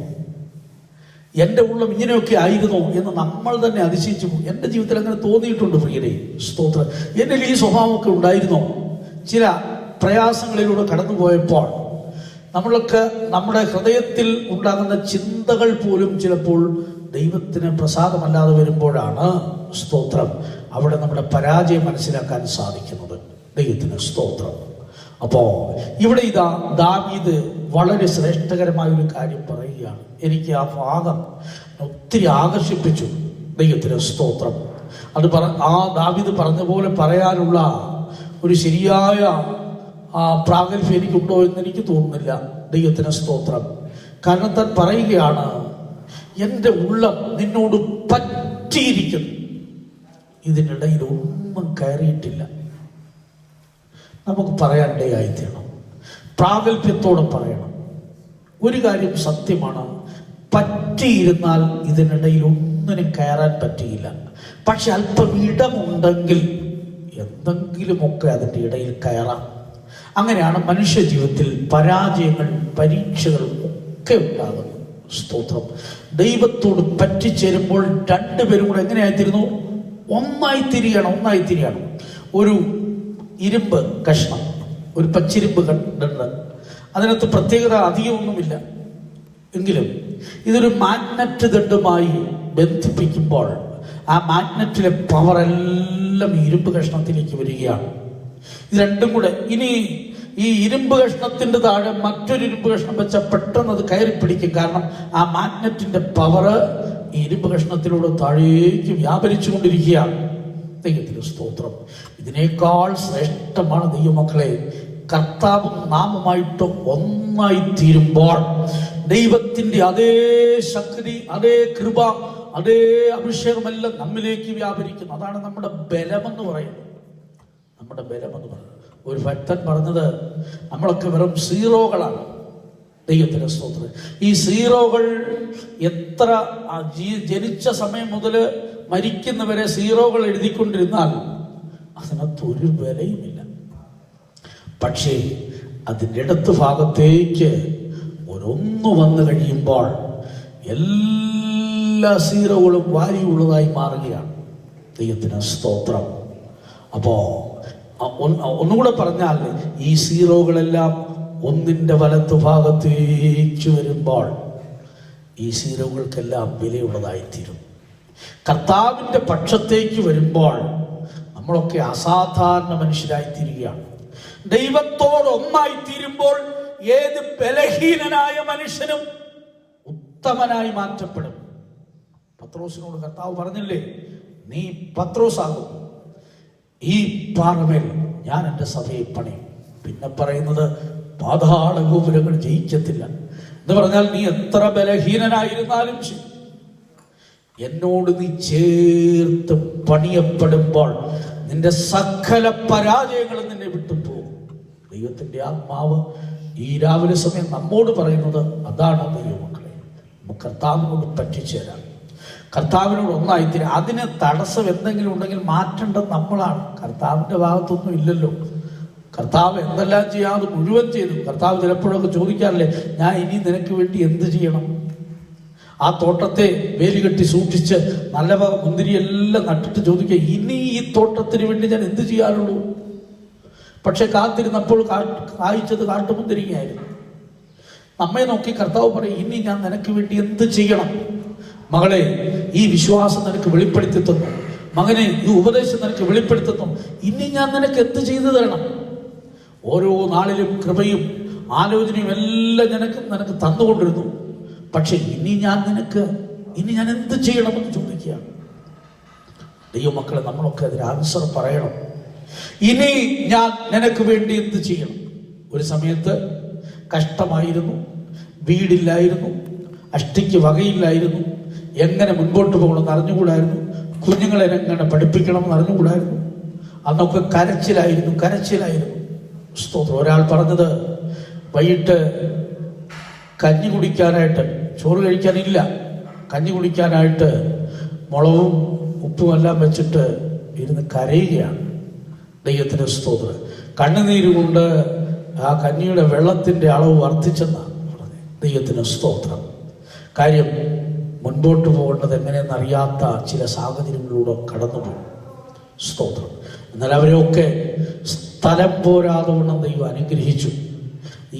[SPEAKER 1] എൻ്റെ ഉള്ളം ഇങ്ങനെയൊക്കെ ആയിരുന്നോ എന്ന് നമ്മൾ തന്നെ അതിശയിച്ചു പോകും. എൻ്റെ ജീവിതത്തിൽ അങ്ങനെ തോന്നിയിട്ടുണ്ട് പ്രിയരെ. സ്തോത്രം. എന്നിൽ ഈ സ്വഭാവമൊക്കെ ഉണ്ടായിരുന്നോ? ചില പ്രയാസങ്ങളിലൂടെ കടന്നുപോയപ്പോൾ നമ്മളൊക്കെ നമ്മുടെ ഹൃദയത്തിൽ ഉണ്ടാകുന്ന ചിന്തകൾ പോലും ചിലപ്പോൾ ദൈവത്തിന് പ്രസാദമല്ലാതെ വരുമ്പോഴാണ് സ്തോത്രം അവിടെ നമ്മുടെ പരാജയം മനസ്സിലാക്കാൻ സാധിക്കുന്നത്. ദൈവത്തിന് സ്തോത്രം. അപ്പോ ഇവിടെ ഇതാ ദാവീദ് വളരെ ശ്രേഷ്ഠകരമായ ഒരു കാര്യം പറയുകയാണ്. എനിക്ക് ആ ഭാഗം ഒത്തിരി ആകർഷിപ്പിച്ചു. ദൈവത്തിന് സ്തോത്രം. അത് ദാവീദ് പറഞ്ഞ പോലെ പറയാനുള്ള ഒരു ശരിയായ പ്രാഗൽഭ്യം എനിക്കുണ്ടോ എന്ന് എനിക്ക് തോന്നുന്നില്ല. ദൈവത്തിന് സ്തോത്രം. കാരണം താൻ പറയുകയാണ്, എൻ്റെ ഉള്ളം നിന്നോട് പറ്റിയിരിക്കുന്നു, ഇതിനിടയിൽ ഒന്നും കയറിയിട്ടില്ല. നമുക്ക് പറയാനിടയായിത്തീരണം, പ്രാഗൽഭ്യത്തോടെ പറയണം. ഒരു കാര്യം സത്യമാണ്, പറ്റിയിരുന്നാൽ ഇതിനിടയിൽ ഒന്നിനും കയറാൻ പറ്റിയില്ല. പക്ഷെ അല്പം ഇടമുണ്ടെങ്കിൽ എന്തെങ്കിലുമൊക്കെ അതിൻ്റെ ഇടയിൽ കയറാം. അങ്ങനെയാണ് മനുഷ്യ ജീവിതത്തിൽ പരാജയങ്ങൾ, പരീക്ഷകൾ ഒക്കെ ഉണ്ടാകുന്നത്. സ്തോത്രം. ദൈവത്തോട് പറ്റിച്ചേരുമ്പോൾ രണ്ടുപേരും കൂടെ എങ്ങനെയായിത്തീരുന്നു? ഒന്നായിത്തിരിയാണ്. ഒരു ഇരുമ്പ് കഷ്ണം, ഒരു പച്ചിരുമ്പ് കണ്ടുണ്ട്, അതിനകത്ത് പ്രത്യേകത അധികമൊന്നുമില്ല എങ്കിലും ഇതൊരു മാഗ്നറ്റ് ദണ്ഡുമായി ബന്ധിപ്പിക്കുമ്പോൾ ആ മാഗ്നറ്റിലെ പവർ എല്ലാം ഇരുമ്പ് കഷ്ണത്തിലേക്ക് വരികയാണ്. ഇത് രണ്ടും കൂടെ ഇനി ഈ ഇരുമ്പ് കഷ്ണത്തിന്റെ താഴെ മറ്റൊരു ഇരുമ്പ് കഷ്ണം വെച്ചാൽ പെട്ടെന്ന് അത് കയറി പിടിക്കും. കാരണം ആ മാഗ്നറ്റിന്റെ പവർ ഈ ഇരുമ്പ് കഷ്ണത്തിലൂടെ താഴേക്ക് വ്യാപരിച്ചു കൊണ്ടിരിക്കുകയാണ്. ദൈവത്തിന് സ്തോത്രം. ഇതിനേക്കാൾ ശ്രേഷ്ഠമാണ് ദൈവമക്കളെ, കർത്താവും നാമുമായിട്ട് ഒന്നായി തീരുമ്പോൾ ദൈവത്തിന്റെ അതേ ശക്തി, അതേ കൃപ, അതേ അഭിഷേകമെല്ലാം നമ്മിലേക്ക് വ്യാപരിക്കുന്നു. അതാണ് നമ്മുടെ ബലമെന്ന് പറയുന്നത്. നമ്മുടെ ബലമെന്ന് പറയുന്നത്. ഒരു ഭക്തൻ പറഞ്ഞത്, നമ്മളൊക്കെ വെറും സീറോകളാണ്. ദൈവത്തിന്റെ സ്തോത്രം. ഈ സീറോകൾ എത്ര ജനിച്ച സമയം മുതൽ മരിക്കുന്നവരെ സീറോകൾ എഴുതിക്കൊണ്ടിരുന്നാൽ അതിനകത്തൊരു വിലയുമില്ല. പക്ഷേ അതിൻ്റെ ഇടത്ത് ഭാഗത്തേക്ക് ഒരൊന്നു വന്നു കഴിയുമ്പോൾ എല്ലാ സീറോകളും വാരിയുള്ളതായി മാറുകയാണ്. ദൈവത്തിന് സ്തോത്രം. അപ്പോ ഒന്നുകൂടെ പറഞ്ഞാൽ, ഈ സീറോകളെല്ലാം ഒന്നിൻ്റെ വലത്തു ഭാഗത്തേക്ക് വരുമ്പോൾ ഈ സീറോകൾക്കെല്ലാം വിലയുള്ളതായിത്തീരും. കർത്താവിൻ്റെ പക്ഷത്തേക്ക് വരുമ്പോൾ നമ്മളൊക്കെ അസാധാരണ മനുഷ്യരായിത്തീരുകയാണ്. ദൈവത്തോട് ഒന്നായിത്തീരുമ്പോൾ ഏത് ബലഹീനനായ മനുഷ്യനും ഉത്തമനായി മാറ്റപ്പെടും. പത്രോസിനോട് കർത്താവ് പറഞ്ഞില്ലേ, നീ പത്രോസാകും, ഈ പാറമേൽ ഞാൻ എൻ്റെ സഭയെ പണിയും. പിന്നെ പറയുന്നത് പാതാള ഗോപുരങ്ങൾ ജയിക്കത്തില്ല എന്ന് പറഞ്ഞാൽ നീ എത്ര ബലഹീനനായിരുന്നാലും ശരി, എന്നോട് നീ ചേർത്ത് പണിയപ്പെടുമ്പോൾ നിന്റെ സകല പരാജയങ്ങളും നിന്നെ വിട്ടുപോകും. ദൈവത്തിൻ്റെ ആത്മാവ് ഈ രാവിലെ സമയം നമ്മോട് പറയുന്നത് അതാണ്. ദൈവമക്കളെ, നമുക്ക് കർത്താവിനോട് പറ്റിച്ചേരാം, കർത്താവിനോട് ഒന്നായിത്തീരാം. അതിന് തടസ്സം എന്തെങ്കിലും ഉണ്ടെങ്കിൽ മാറ്റേണ്ടത് നമ്മളാണ്. കർത്താവിൻ്റെ ഭാഗത്തൊന്നും ഇല്ലല്ലോ. കർത്താവ് എന്തെല്ലാം ചെയ്യാതെ മുഴുവൻ ചെയ്തു. കർത്താവ് ചിലപ്പോഴൊക്കെ ചോദിക്കാറില്ലേ, ഞാൻ ഇനി നിനക്ക് വേണ്ടി എന്ത് ചെയ്യണം? ആ തോട്ടത്തെ വേലി കെട്ടി സൂക്ഷിച്ച് നല്ല വക മുന്തിരിയെല്ലാം നട്ടിട്ട് ചോദിക്കുക, ഇനി ഈ തോട്ടത്തിന് വേണ്ടി ഞാൻ എന്ത് ചെയ്യാറുള്ളൂ? പക്ഷെ കാത്തിരുന്നപ്പോൾ കായ്ച്ചത് കാട്ടുമുന്തിരിങ്ങയായിരുന്നു. നമ്മെ നോക്കി കർത്താവ് പറയും, ഇനി ഞാൻ നിനക്ക് വേണ്ടി എന്ത് ചെയ്യണം? മകളെ, ഈ വിശ്വാസം നിനക്ക് വെളിപ്പെടുത്തി തന്നു. മകനെ, ഈ ഉപദേശം നിനക്ക് വെളിപ്പെടുത്തി തന്നു. ഇനി ഞാൻ നിനക്ക് എന്ത് ചെയ്തു തരണം? ഓരോ നാളിലും കൃപയും ആലോചനയും എല്ലാം നിനക്ക് തന്നുകൊണ്ടിരുന്നു. പക്ഷെ ഇനി ഞാൻ എന്ത് ചെയ്യണമെന്ന് ചോദിക്കുകയാണ്. ദൈവമക്കളെ, നമ്മളൊക്കെ അതിന് ആൻസർ പറയണം. ഇനി ഞാൻ നിനക്ക് വേണ്ടി എന്ത് ചെയ്യണം? ഒരു സമയത്ത് കഷ്ടമായിരുന്നു, വീടില്ലായിരുന്നു, അഷ്ടിക്ക് വകയില്ലായിരുന്നു, എങ്ങനെ മുൻപോട്ട് പോകണമെന്ന് അറിഞ്ഞുകൂടായിരുന്നു, കുഞ്ഞുങ്ങളെ എങ്ങനെ പഠിപ്പിക്കണമെന്ന് അറിഞ്ഞുകൂടായിരുന്നു. അന്നൊക്കെ കരച്ചിലായിരുന്നു. സ്തോത്രം. ഒരാൾ പറഞ്ഞത്, വൈകിട്ട് കഞ്ഞി കുടിക്കാനായിട്ട്, ചോറ് കഴിക്കാനില്ല, കഞ്ഞി കുടിക്കാനായിട്ട് മുളകും ഉപ്പുമെല്ലാം വെച്ചിട്ട് ഇരുന്ന് കരയുകയാണ്. ദൈവത്തിന് സ്തോത്രം. കണ്ണുനീര് കൊണ്ട് ആ കഞ്ഞിയുടെ വെള്ളത്തിൻ്റെ അളവ് വർദ്ധിച്ചെന്നാണ് പറഞ്ഞത്. ദൈവത്തിന് സ്തോത്രം. കാര്യം, മുൻപോട്ട് പോകേണ്ടത് എങ്ങനെയെന്നറിയാത്ത ചില സാഹചര്യങ്ങളിലൂടെ കടന്നുപോകും. സ്തോത്രം. എന്നാൽ അവരെയൊക്കെ സ്ഥലം പോരാതെ വണ്ണം ദൈവം അനുഗ്രഹിച്ചു.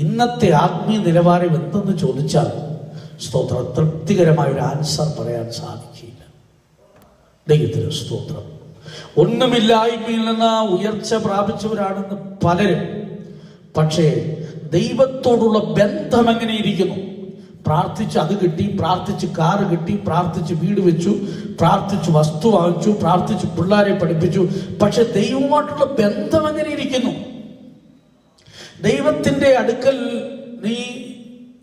[SPEAKER 1] ഇന്നത്തെ ആത്മീയ നിലവാരം എന്തെന്ന് ചോദിച്ചാൽ, സ്തോത്രം, തൃപ്തികരമായൊരു ആൻസർ പറയാൻ സാധിക്കില്ല. ദൈവത്തിന് സ്തോത്രം. ഒന്നുമില്ലായ്മയിൽ നിന്ന് ഉയർച്ച പ്രാപിച്ചവരാണെന്ന് പലരും. പക്ഷേ ദൈവത്തോടുള്ള ബന്ധം എങ്ങനെയിരിക്കുന്നു? പ്രാർത്ഥിച്ച് അത് കിട്ടി, പ്രാർത്ഥിച്ച് കാറ് കിട്ടി, പ്രാർത്ഥിച്ച് വീട് വെച്ചു, പ്രാർത്ഥിച്ച് വസ്തു വാങ്ങിച്ചു, പ്രാർത്ഥിച്ച് പിള്ളേരെ പഠിപ്പിച്ചു. പക്ഷെ ദൈവവുമായിട്ടുള്ള ബന്ധം എങ്ങനെ ഇരിക്കുന്നു? ദൈവത്തിന്റെ അടുക്കൽ നീ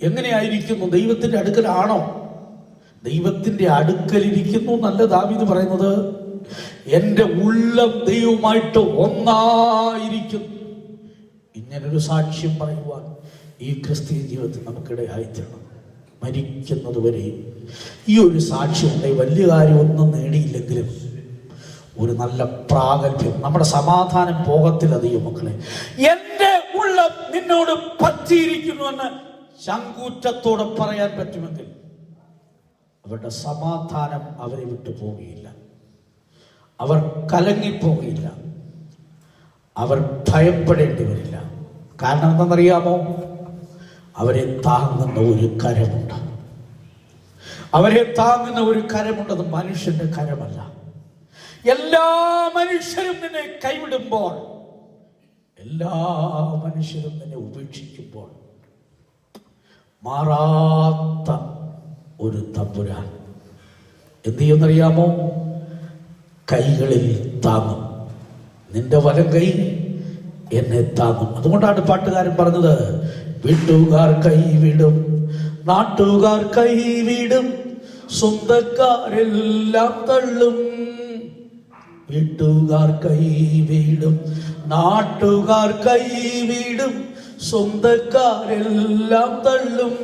[SPEAKER 1] എങ്ങനെയായിരിക്കുന്നു? ദൈവത്തിന്റെ അടുക്കലാണോ? ദൈവത്തിന്റെ അടുക്കലിരിക്കുന്നു നല്ല ദാവീദ് പറയുന്നത്, എൻ്റെ ഉള്ളം ദൈവവുമായിട്ട് ഒന്നായിരിക്കും. ഇങ്ങനൊരു സാക്ഷ്യം പറയുവാൻ ഈ ക്രിസ്തീയ ജീവിതത്തിൽ നമുക്കിടയായിത്തീരണം. മരിക്കുന്നത് വരെയും ഈ ഒരു സാക്ഷ്യം ഉണ്ടെങ്കിൽ വലിയ കാര്യമൊന്നും നേടിയില്ലെങ്കിലും ഒരു നല്ല പ്രാഗൽഭ്യം, നമ്മുടെ സമാധാനം പോകത്തില്ല. ദൈവമക്കളെ, എൻ്റെ ഉള്ളം നിന്നോട് പറ്റിയിരിക്കുന്നുവെന്ന് ചങ്കൂറ്റത്തോടെ പറയാൻ പറ്റുമെങ്കിൽ അവരുടെ സമാധാനം അവരെ വിട്ടു പോവുകയില്ല. അവർ കലങ്ങിപ്പോവുകയില്ല. അവർ ഭയപ്പെടേണ്ടി വരില്ല. കാരണം എന്തെന്നറിയാമോ? അവരെ താങ്ങുന്ന ഒരു കരമുണ്ട്. അത് മനുഷ്യന്റെ കരമല്ല. എല്ലാ മനുഷ്യരും നിന്നെ കൈവിടുമ്പോൾ, എല്ലാ മനുഷ്യരും നിന്നെ ഉപേക്ഷിക്കുമ്പോൾ, മാറാത്ത ഒരു തമ്പുരാൻ എന്ത് ചെയ്യുമെന്നറിയാമോ? കൈകളിൽ താങ്ങും. നിന്റെ വലം കൈ എന്നെ താങ്ങും. അതുകൊണ്ടാണ് പാട്ടുകാരൻ പറഞ്ഞത്, വീട്ടുകാർ കൈവിടും, നാട്ടുകാർ കൈവിടും, സ്വന്തക്കാരെല്ലാം തള്ളും. വീട്ടുകാർ കൈവിടും, നാട്ടുകാർ കൈവിടും, സ്വന്തക്കാരെല്ലാം തള്ളും.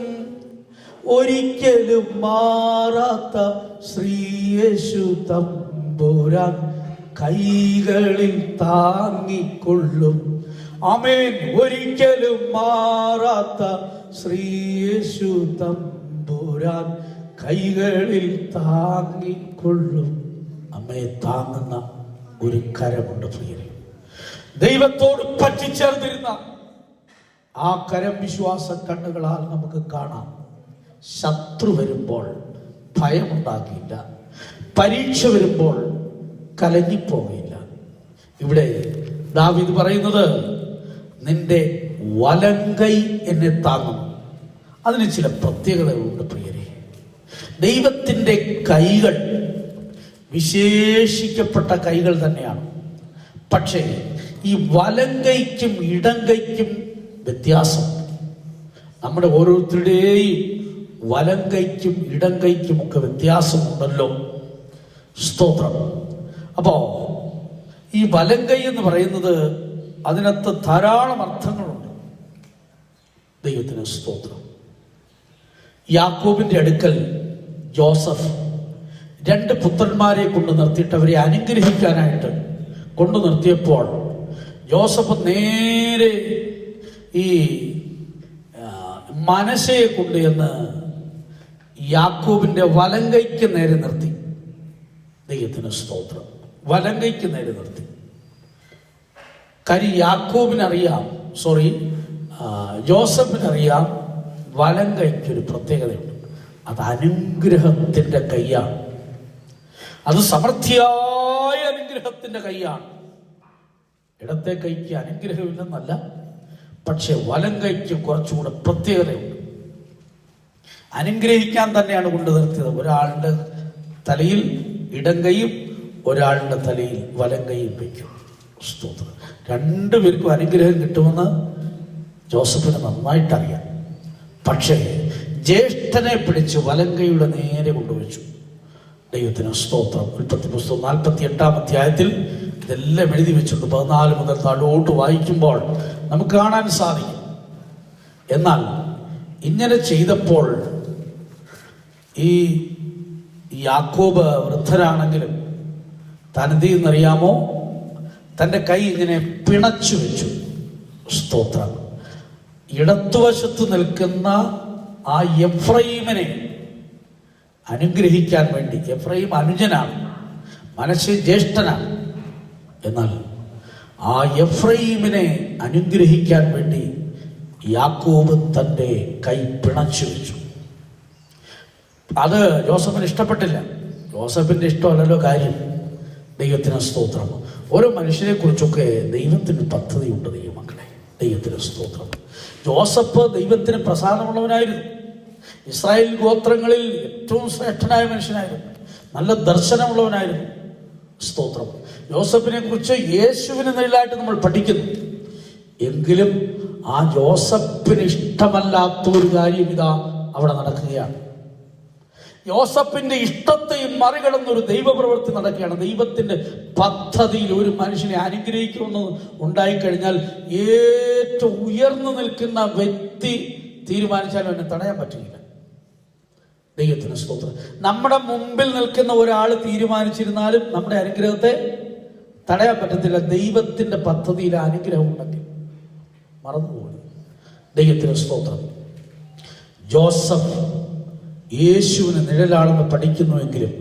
[SPEAKER 1] ഒരിക്കലും മാറാത്ത ശ്രീയേശു തമ്പുരാൻ കൈകളിൽ താങ്ങിക്കൊള്ളും. ആമേൻ. ഒരിക്കലും മാറാത്ത ശ്രീയേശു തമ്പുരാൻ കൈകളിൽ താങ്ങിക്കൊള്ളും. അമ്മയെ താങ്ങുന്ന ഒരു കരമുണ്ട് പ്രിയരെ. ദൈവത്തോട് പറ്റിച്ചേർന്നിരുന്ന ആ കരം വിശ്വാസ കണ്ണുകളാൽ നമുക്ക് കാണാം. ശത്രു വരുമ്പോൾ ഭയമുണ്ടാകില്ല, പരീക്ഷ വരുമ്പോൾ കലങ്ങിപ്പോകില്ല. ഇവിടെ ദാവീദ് പറയുന്നത്, നിന്റെ വലങ്കൈ എന്നെ താങ്ങും. അതിന് ചില പ്രത്യേകതകളുണ്ട് പ്രിയരെ. ദൈവത്തിൻ്റെ കൈകൾ വിശേഷിക്കപ്പെട്ട കൈകൾ തന്നെയാണ്. പക്ഷേ ഈ വലങ്കൈക്കും ഇടങ്കൈക്കും വ്യത്യാസം. നമ്മുടെ ഓരോരുത്തരുടെയും വലങ്കൈക്കും ഇടങ്കൈക്കും ഒക്കെ വ്യത്യാസമുണ്ടല്ലോ. സ്തോത്രം. അപ്പോ ഈ വലങ്കൈ എന്ന് പറയുന്നത് അതിനകത്ത് ധാരാളം അർത്ഥങ്ങളുണ്ട്. ദൈവത്തിന് സ്തോത്രം. യാക്കോബിന്റെ അടുക്കൽ ജോസഫ് 2 പുത്രന്മാരെ കൊണ്ട് നിർത്തിയിട്ട് അവരെ അനുഗ്രഹിക്കാനായിട്ട് കൊണ്ടു നിർത്തിയപ്പോൾ ജോസഫ് നേരെ ഈ മനശ്ശയെ കൊണ്ട് എന്ന് യാക്കോബിന്റെ വലങ്കൈക്ക് നേരെ നിർത്തി. ദൈവത്തിന് സ്തോത്രം. വലങ്കൈക്ക് നേരെ നിർത്തി. കാര്യം യാക്കോബിനറിയാം, ജോസഫിനറിയാം വലങ്കൈക്കൊരു പ്രത്യേകതയുണ്ട്. അത് അനുഗ്രഹത്തിന്റെ കൈയാണ്. അത് സമൃദ്ധിയായ അനുഗ്രഹത്തിന്റെ കൈയാണ്. ഇടത്തെ കൈക്ക് അനുഗ്രഹമില്ലെന്നല്ല, പക്ഷെ വലങ്കൈക്ക് കുറച്ചുകൂടെ പ്രത്യേകതയുണ്ട്. അനുഗ്രഹിക്കാൻ തന്നെയാണ് കൊണ്ടു നിർത്തിയത്. ഒരാളുടെ തലയിൽ ഇടങ്കൈയും ഒരാളുടെ തലയിൽ വലങ്കൈയും വയ്ക്കും. സ്തോത്രം. 2 പേർക്കും അനുഗ്രഹം കിട്ടുമെന്ന് ജോസഫിന് നന്നായിട്ടറിയാം. പക്ഷേ ജ്യേഷ്ഠനെ പിടിച്ച് വലങ്കൈയുടെ നേരെ കൊണ്ടുവച്ചു. ദൈവത്തിന് സ്തോത്രം. ഉൽപ്പത്തി പുസ്തകം 48-ാം അധ്യായത്തിൽ ഇതെല്ലാം എഴുതി വെച്ചിട്ടുണ്ട്. 14 മുതൽ താഴോട്ട് വായിക്കുമ്പോൾ നമുക്ക് കാണാൻ സാധിക്കും. എന്നാൽ ഇങ്ങനെ ചെയ്തപ്പോൾ ഈ യാക്കോബ് വൃദ്ധരാണെങ്കിലും താൻ എന്ത് ചെയ്യുന്നറിയാമോ? തൻ്റെ കൈ ഇങ്ങനെ പിണച്ചു വെച്ചു. സ്തോത്രം. ഇടത്തുവശത്ത് നിൽക്കുന്ന ആ എഫ്രൈമിനെ അനുഗ്രഹിക്കാൻ വേണ്ടി. എഫ്രൈം അനുജനാണ്, മനശ്ശെ ജ്യേഷ്ഠനാണ്. എന്നാൽ ആ എഫ്രൈമിനെ അനുഗ്രഹിക്കാൻ വേണ്ടി യാക്കോബ് തൻ്റെ കൈ പിണച്ചു വെച്ചു. അത് ജോസഫിന് ഇഷ്ടപ്പെട്ടില്ല. ജോസഫിന്റെ ഇഷ്ടമല്ലല്ലോ കാര്യം. ദൈവത്തിന് സ്തോത്രം. ഓരോ മനുഷ്യനെ കുറിച്ചൊക്കെ ദൈവത്തിന് പദ്ധതിയുണ്ട്. ദൈവമക്കളെ, ദൈവത്തിന് സ്തോത്രം. ജോസഫ് ദൈവത്തിന് പ്രസാദമുള്ളവനായിരുന്നു. ഇസ്രായേൽ ഗോത്രങ്ങളിൽ ഏറ്റവും ശ്രേഷ്ഠനായ മനുഷ്യനായിരുന്നു. നല്ല ദർശനമുള്ളവനായിരുന്നു. സ്തോത്രം. ജോസഫിനെ കുറിച്ച് യേശുവിന് നിഴലായിട്ട് നമ്മൾ പഠിക്കുന്നു. എങ്കിലും ആ ജോസഫിന് ഇഷ്ടമല്ലാത്ത ഒരു കാര്യം ഇതാ അവിടെ നടക്കുകയാണ്. യോസഫിന്റെ ഇഷ്ടത്തെയും മറികടന്നൊരു ദൈവപ്രവൃത്തി നടക്കുകയാണ്. ദൈവത്തിന്റെ പദ്ധതിയിൽ ഒരു മനുഷ്യനെ അനുഗ്രഹിക്കുമെന്ന് ഉണ്ടായിക്കഴിഞ്ഞാൽ ഏറ്റവും ഉയർന്നു നിൽക്കുന്ന വ്യക്തി തീരുമാനിച്ചാലും എന്നെ തടയാൻ പറ്റില്ല. ദൈവത്തിന് സ്തോത്രം. നമ്മുടെ മുമ്പിൽ നിൽക്കുന്ന ഒരാൾ തീരുമാനിച്ചിരുന്നാലും നമ്മുടെ അനുഗ്രഹത്തെ തടയാൻ പറ്റത്തില്ല. ദൈവത്തിന്റെ പദ്ധതിയിൽ അനുഗ്രഹം ഉണ്ടെങ്കിൽ മറന്നുപോകും. ദൈവത്തിന് സ്തോത്രം. ജോസഫ് യേശുവിന് നിഴലാണെന്ന് പഠിക്കുന്നുവെങ്കിലും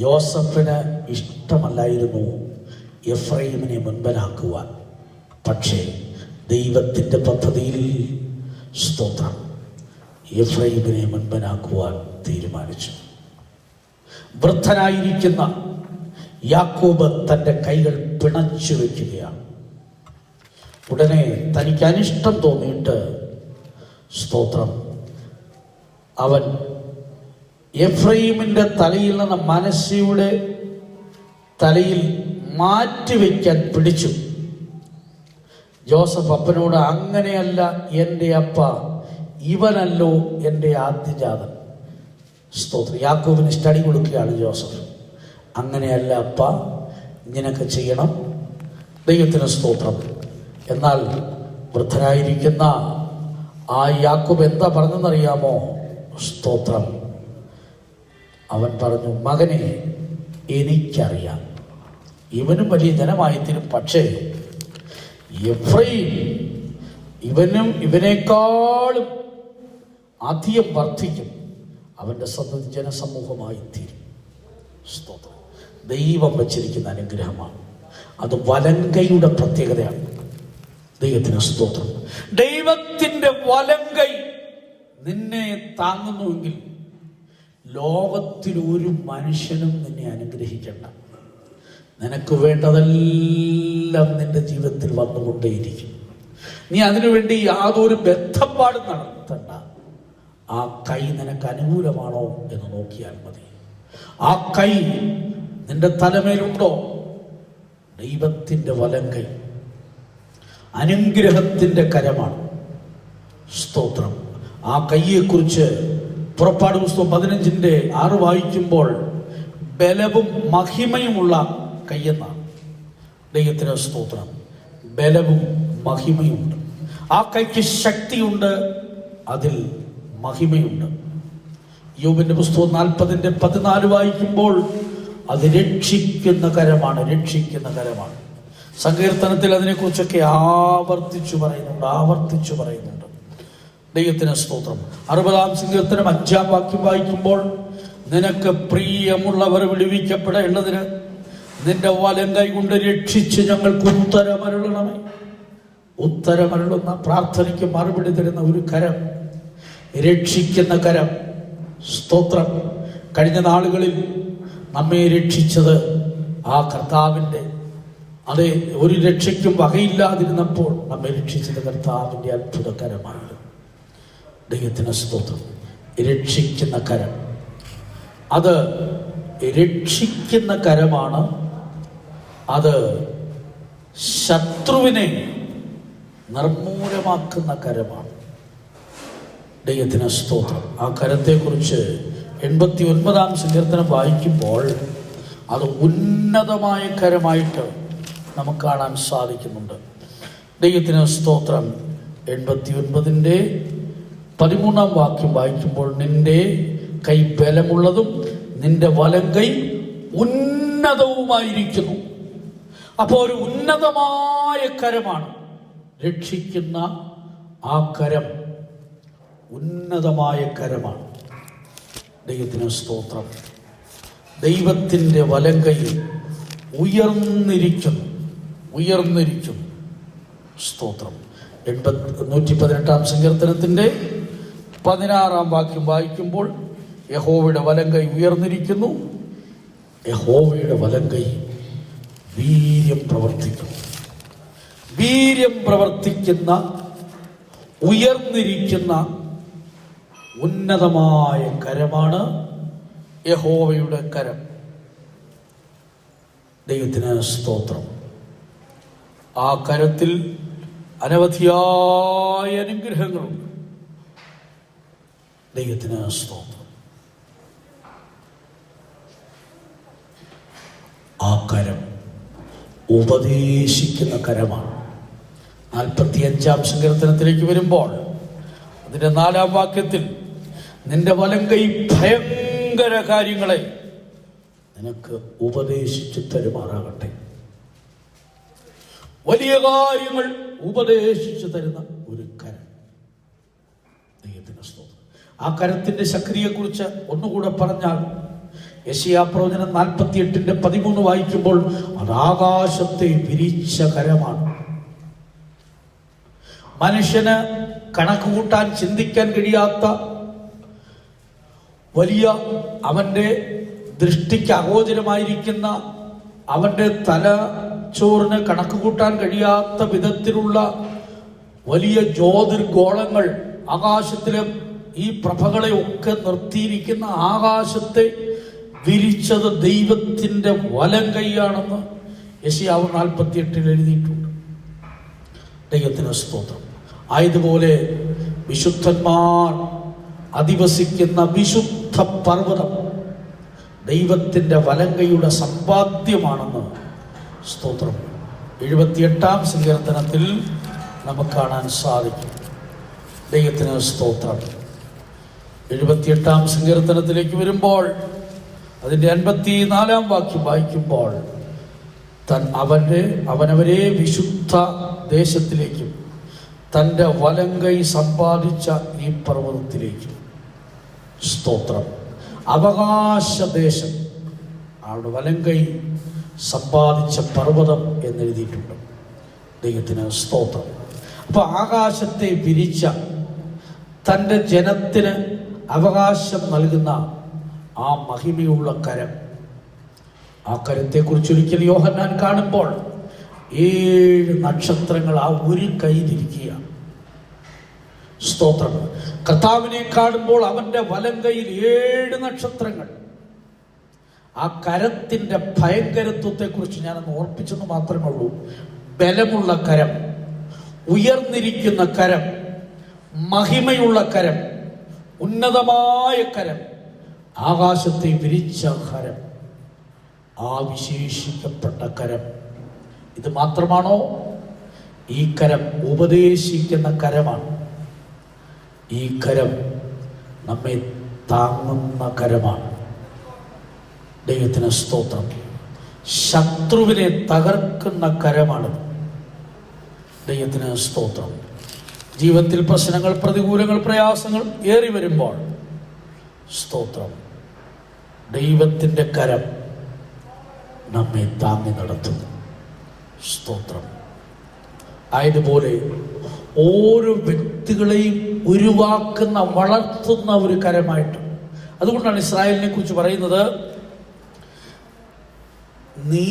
[SPEAKER 1] യോസഫിന് ഇഷ്ടമല്ലായിരുന്നു എഫ്രൈമിനെ മുൻപനാക്കുവാൻ. പക്ഷേ ദൈവത്തിൻ്റെ പദ്ധതിയിൽ സ്തോത്രം എഫ്രൈമിനെ മുൻപനാക്കുവാൻ തീരുമാനിച്ചു. വൃദ്ധനായിരിക്കുന്ന യാക്കോബ് തൻ്റെ കൈകൾ പിണച്ചു വയ്ക്കുകയാണ്. ഉടനെ തനിക്ക് അനിഷ്ടം തോന്നിയിട്ട് സ്തോത്രം അവൻ എഫ്രൈമിന്റെ തലയിൽ നിന്ന് മനശ്ശെയുടെ തലയിൽ മാറ്റിവെക്കാൻ പിടിച്ചു. ജോസഫ് അപ്പനോട്, അങ്ങനെയല്ല എൻ്റെ അപ്പ, ഇവനല്ലോ എൻ്റെ ആദ്യജാതൻ. സ്തോത്രം. യാക്കോബിന് സ്റ്റഡി കൊടുക്കുകയാണ് ജോസഫ്. അങ്ങനെയല്ല അപ്പ, ഇങ്ങനെയൊക്കെ ചെയ്യണം. ദൈവത്തിന് സ്തോത്രം. എന്നാൽ വൃദ്ധനായിരിക്കുന്ന ആ യാക്കോബ് എന്താ പറഞ്ഞെന്നറിയാമോ? സ്തോത്രം. അവൻ പറഞ്ഞു, മകനെ, എനിക്കറിയാം ഇവനും വലിയ ജനമായിത്തീരും. പക്ഷേ എഫ്രൈം ഇവനേക്കാളും അധികം വർദ്ധിക്കും. അവൻ്റെ സന്തതി ജനസമൂഹമായി തീരും. സ്തോത്രം. ദൈവം വച്ചിരിക്കുന്ന അനുഗ്രഹമാണ്. അത് വലങ്കൈയുടെ പ്രത്യേകതയാണ്. ദൈവത്തിന് സ്തോത്രം. ദൈവത്തിൻ്റെ വലങ്കൈ നിന്നെ താങ്ങുന്നുവെങ്കിൽ ലോകത്തിൽ ഒരു മനുഷ്യനും നിന്നെ അനുഗ്രഹിക്കണ്ട. നിനക്ക് വേണ്ടതെല്ലാം നിന്റെ ജീവിതത്തിൽ വന്നുകൊണ്ടേയിരിക്കും. നീ അതിനുവേണ്ടി യാതൊരു ബന്ധപ്പാടും നടത്തണ്ട. ആ കൈ നിനക്ക് അനുകൂലമാണോ എന്ന് നോക്കിയാൽ മതി. ആ കൈ നിന്റെ തലമേലുണ്ടോ? ദൈവത്തിൻ്റെ വലങ്കൈ അനുഗ്രഹത്തിൻ്റെ കരമാണ്. സ്തോത്രം. ആ കൈയെക്കുറിച്ച് പുറപ്പാട് പുസ്തകം 15:6 വായിക്കുമ്പോൾ ബലവും മഹിമയുമുള്ള കൈയെന്നാണ്. ദൈവത്തിന് സ്തോത്രം. ബലവും മഹിമയുണ്ട്. ആ കൈക്ക് ശക്തിയുണ്ട്, അതിൽ മഹിമയുണ്ട്. യോബിന്റെ പുസ്തകം 40:14 വായിക്കുമ്പോൾ അത് രക്ഷിക്കുന്ന കരമാണ്, രക്ഷിക്കുന്ന കരമാണ്. സങ്കീർത്തനത്തിൽ അതിനെക്കുറിച്ചൊക്കെ ആവർത്തിച്ചു പറയുന്നുണ്ട്. ദൈവത്തിന് സ്തോത്രം. 60-ാം സങ്കീർത്തനം 5-ാം വാക്യം വായിക്കുമ്പോൾ നിനക്ക് പ്രിയമുള്ളവർ വിടുവിക്കപ്പെടേണ്ടതിന് നിന്റെ വലങ്കൈ കൊണ്ട് രക്ഷിച്ച് ഞങ്ങൾക്ക് ഉത്തരമരുളണമേ. ഉത്തരമരുളുന്ന പ്രാർത്ഥനയ്ക്ക് മറുപടി തരുന്ന ഒരു കരം, രക്ഷിക്കുന്ന കരം. സ്തോത്രം. കഴിഞ്ഞ നാളുകളിൽ നമ്മെ രക്ഷിച്ചത് ആ കർത്താവിൻ്റെ, അതെ, ഒരു രക്ഷയ്ക്കും വകയില്ലാതിരുന്നപ്പോൾ നമ്മെ രക്ഷിച്ചത് കർത്താവിൻ്റെ അത്ഭുതകരമാണ്. ദൈവത്തിന് സ്തോത്രം. രക്ഷിക്കുന്ന കരം, അത് രക്ഷിക്കുന്ന കരമാണ്. അത് ശത്രുവിനെ നിർമൂലമാക്കുന്ന കരമാണ്. ദൈവത്തിന് സ്തോത്രം. ആ കരത്തെക്കുറിച്ച് 89-ാം സങ്കീർത്തനം വായിക്കുമ്പോൾ അത് ഉന്നതമായ കരമായിട്ട് നമുക്ക് കാണാൻ സാധിക്കുന്നുണ്ട്. ദൈവത്തിന് സ്തോത്രം. 89-ന്റെ-13-ാം വാക്യം വായിക്കുമ്പോൾ നിന്റെ കൈ ബലമുള്ളതും നിന്റെ വലങ്കൈ ഉന്നതവുമായിരിക്കുന്നു. അപ്പോൾ ഒരു ഉന്നതമായ കരമാണ് രക്ഷിക്കുന്ന ആ കരം. ഉന്നതമായ കരമാണ്. ദൈവത്തിന് സ്തോത്രം. ദൈവത്തിൻ്റെ വലങ്കൈ ഉയർന്നിരിക്കും. സ്തോത്രം. 118-ാം സങ്കീർത്തനത്തിൻ്റെ 16-ാം വാക്യം വായിക്കുമ്പോൾ യഹോവയുടെ വലങ്കൈ ഉയർന്നിരിക്കുന്നു, യഹോവയുടെ വലങ്കൈ വീര്യം പ്രവർത്തിക്കുന്ന ഉയർന്നിരിക്കുന്ന ഉന്നതമായ കരമാണ് യഹോവയുടെ കരം. ദൈവത്തിന് സ്തോത്രം. ആ കരത്തിൽ അനവധിയായ അനുഗ്രഹങ്ങളുണ്ട്. ദൈവത്തിന് സ്തോത്രം. ആ കരം ഉപദേശിക്കുന്ന കരമാണ്. 45-ാം സങ്കീർത്തനത്തിലേക്ക് വരുമ്പോൾ അതിൻ്റെ 4-ാം വാക്യത്തിൽ നിന്റെ വലങ്കൈ ഭയങ്കര കാര്യങ്ങളെ നിനക്ക് ഉപദേശിച്ചു തരുമാറാകട്ടെ. വലിയ കാര്യങ്ങൾ ഉപദേശിച്ചു തരുന്ന ഒരു കരം. ദൈവത്തിന്റെ സ്തോത്രം. ആ കരത്തിന്റെ ശക്തിയെക്കുറിച്ച് ഒന്നുകൂടെ പറഞ്ഞാൽ യെശയ്യാപ്രവചനം 48:13 വായിക്കുമ്പോൾ അത് ആകാശത്തെ വിരിച്ച കരമാണ്. മനുഷ്യന് കണക്ക് കൂട്ടാൻ, ചിന്തിക്കാൻ കഴിയാത്ത വലിയ, അവന്റെ ദൃഷ്ടിക്ക് അഗോചരമായിരിക്കുന്ന, അവന്റെ തലച്ചോറിന് കണക്ക് കൂട്ടാൻ കഴിയാത്ത വിധത്തിലുള്ള വലിയ ജ്യോതിർഗോളങ്ങൾ, ആകാശത്തിലെ ഈ പ്രഭകളെ ഒക്കെ നിർത്തിയിരിക്കുന്ന ആകാശത്തെ വിരിച്ചത് ദൈവത്തിൻ്റെ വലങ്കൈയാണെന്ന് യെശയ്യാവ് 48 എഴുതിയിട്ടുണ്ട്. ദൈവത്തിന് സ്തോത്രം. ആയതുപോലെ വിശുദ്ധന്മാർ അധിവസിക്കുന്ന വിശുദ്ധ പർവ്വതം ദൈവത്തിൻ്റെ വലങ്കയുടെ സമ്പാദ്യമാണെന്ന് സ്തോത്രം 78-ാം സങ്കീർത്തനത്തിൽ നമുക്ക് കാണാൻ സാധിക്കും. ദൈവത്തിന് സ്തോത്രം. 78-ാം സങ്കീർത്തനത്തിലേക്ക് വരുമ്പോൾ അതിൻ്റെ 54-ാം വാക്യം വായിക്കുമ്പോൾ അവനവരെ വിശുദ്ധ ദേശത്തിലേക്കും തൻ്റെ വലങ്കൈ സമ്പാദിച്ച ഈ പർവ്വതത്തിലേക്കും. സ്തോത്രം. അവകാശദേശം, അവിടെ വലങ്കൈ സമ്പാദിച്ച പർവ്വതം എന്നെഴുതിയിട്ടുണ്ട്. ദൈവത്തിന് സ്തോത്രം. അപ്പോൾ ആകാശത്തെ വിരിച്ച തൻ്റെ ജനത്തിന് അവകാശം നൽകുന്ന ആ മഹിമയുള്ള കരം. ആ കരത്തെക്കുറിച്ച് ഒരിക്കൽ യോഹന്നാൻ കാണുമ്പോൾ 7 നക്ഷത്രങ്ങൾ ആ ഒരു കൈയിലിരിക്കുകയാണ്. സ്തോത്രം. കർത്താവിനെ കാണുമ്പോൾ അവന്റെ വലങ്കൈയിൽ 7 നക്ഷത്രങ്ങൾ. ആ കരത്തിൻ്റെ ഭയങ്കരത്വത്തെക്കുറിച്ച് ഞാനൊന്ന് ഓർപ്പിച്ചെന്ന് മാത്രമേ ഉള്ളൂ. ബലമുള്ള കരം, ഉയർന്നിരിക്കുന്ന കരം, മഹിമയുള്ള കരം, ഉന്നതമായ കരം, ആകാശത്തെ വിരിച്ച കരം, ആ വിശേഷിക്കപ്പെട്ട കരം. ഇത് മാത്രമാണോ? ഈ കരം ഉപദേശിക്കുന്ന കരമാണ്. ഈ കരം നമ്മെ താങ്ങുന്ന കരമാണ്. ദൈവത്തിന് സ്തോത്രം. ശത്രുവിനെ തകർക്കുന്ന കരമാണ്. ദൈവത്തിന് സ്തോത്രം. ജീവിതത്തിൽ പ്രശ്നങ്ങൾ, പ്രതികൂലങ്ങൾ, പ്രയാസങ്ങൾ ഏറി വരുമ്പോൾ സ്തോത്രം, ദൈവത്തിൻ്റെ കരം നമ്മെ താങ്ങി നടത്തുന്നു. സ്തോത്രം. ആയതുപോലെ ഓരോ വ്യക്തികളെയും ഉരുവാക്കുന്ന, വളർത്തുന്ന ഒരു കരമായിട്ട്. അതുകൊണ്ടാണ് ഇസ്രായേലിനെ കുറിച്ച് പറയുന്നത്, നീ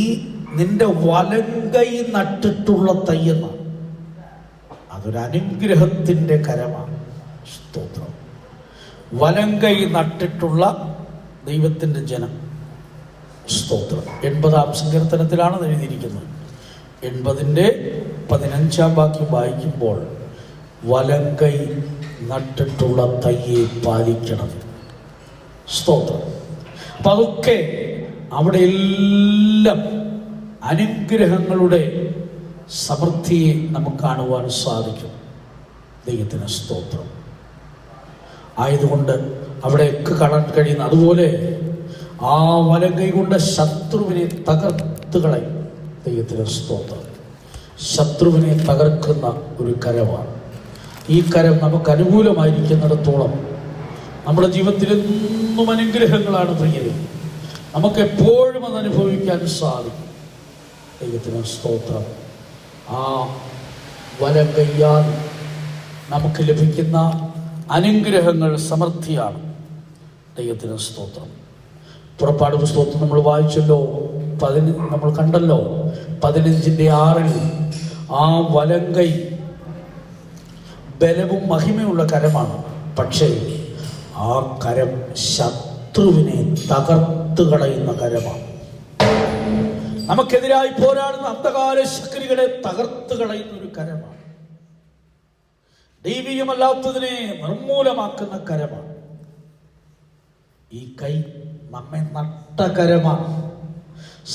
[SPEAKER 1] നിന്റെ വലങ്കൈ നട്ടിട്ടുള്ള തയ്യെന്ന. അതൊരു അനുഗ്രഹത്തിൻ്റെ കരമാണ്. സ്തോത്രം. വലങ്കൈ നട്ടിട്ടുള്ള ദൈവത്തിൻ്റെ ജനം. സ്തോത്രം. 80-ാം സങ്കീർത്തനത്തിലാണ് എഴുതിയിരിക്കുന്നത്. 80-ന്റെ 15-ാം വാക്യം വായിക്കുമ്പോൾ, വലങ്കൈ നട്ടിട്ടുള്ള തയ്യെ പാലിക്കണം. സ്തോത്രം. അപ്പൊ അതൊക്കെ അവിടെ എല്ലാം അനുഗ്രഹങ്ങളുടെ സമൃദ്ധിയെ നമുക്ക് കാണുവാൻ സാധിക്കും. ദൈവത്തിന് സ്തോത്രം. ആയതുകൊണ്ട് അവിടെയൊക്കെ കാണാൻ കഴിയുന്ന, അതുപോലെ ആ വലങ്കൈ കൊണ്ട് ശത്രുവിനെ തകർത്ത് കളയും. ദൈവത്തിന് സ്തോത്രം. ശത്രുവിനെ തകർക്കുന്ന ഒരു കരമാണ് ഈ കരം. നമുക്ക് അനുകൂലമായിരിക്കുന്നിടത്തോളം നമ്മുടെ ജീവിതത്തിൽ എന്നും അനുഗ്രഹങ്ങളാണ് പ്രിയരെ. നമുക്ക് എപ്പോഴും അത് അനുഭവിക്കാൻ സാധിക്കും. ദൈവത്തിന് സ്തോത്രം. ആ വലങ്കയ്യാൽ നമുക്ക് ലഭിക്കുന്ന അനുഗ്രഹങ്ങൾ സമൃദ്ധിയാണ്. ദൈവത്തിന് സ്തോത്രം. പുറപ്പാട് പുസ്തകത്തിൽ നമ്മൾ വായിച്ചല്ലോ, നമ്മൾ കണ്ടല്ലോ 15-6 ആ വലങ്കൈ ബലവും മഹിമയുള്ള കരമാണ്. പക്ഷേ ആ കരം ശത്രുവിനെ തകർത്ത് കളയുന്ന കരമാണ്. നമുക്കെതിരായി പോരാടുന്ന അന്ധകാര ശക്തികളെ തകർത്ത് കളയുന്ന ഒരു കരമാണ്. ദൈവികമല്ലാത്തതിനെ നിർമൂലമാക്കുന്ന കരമാണ്. ഈ കൈ നമ്മെ നട്ട കരമാണ്.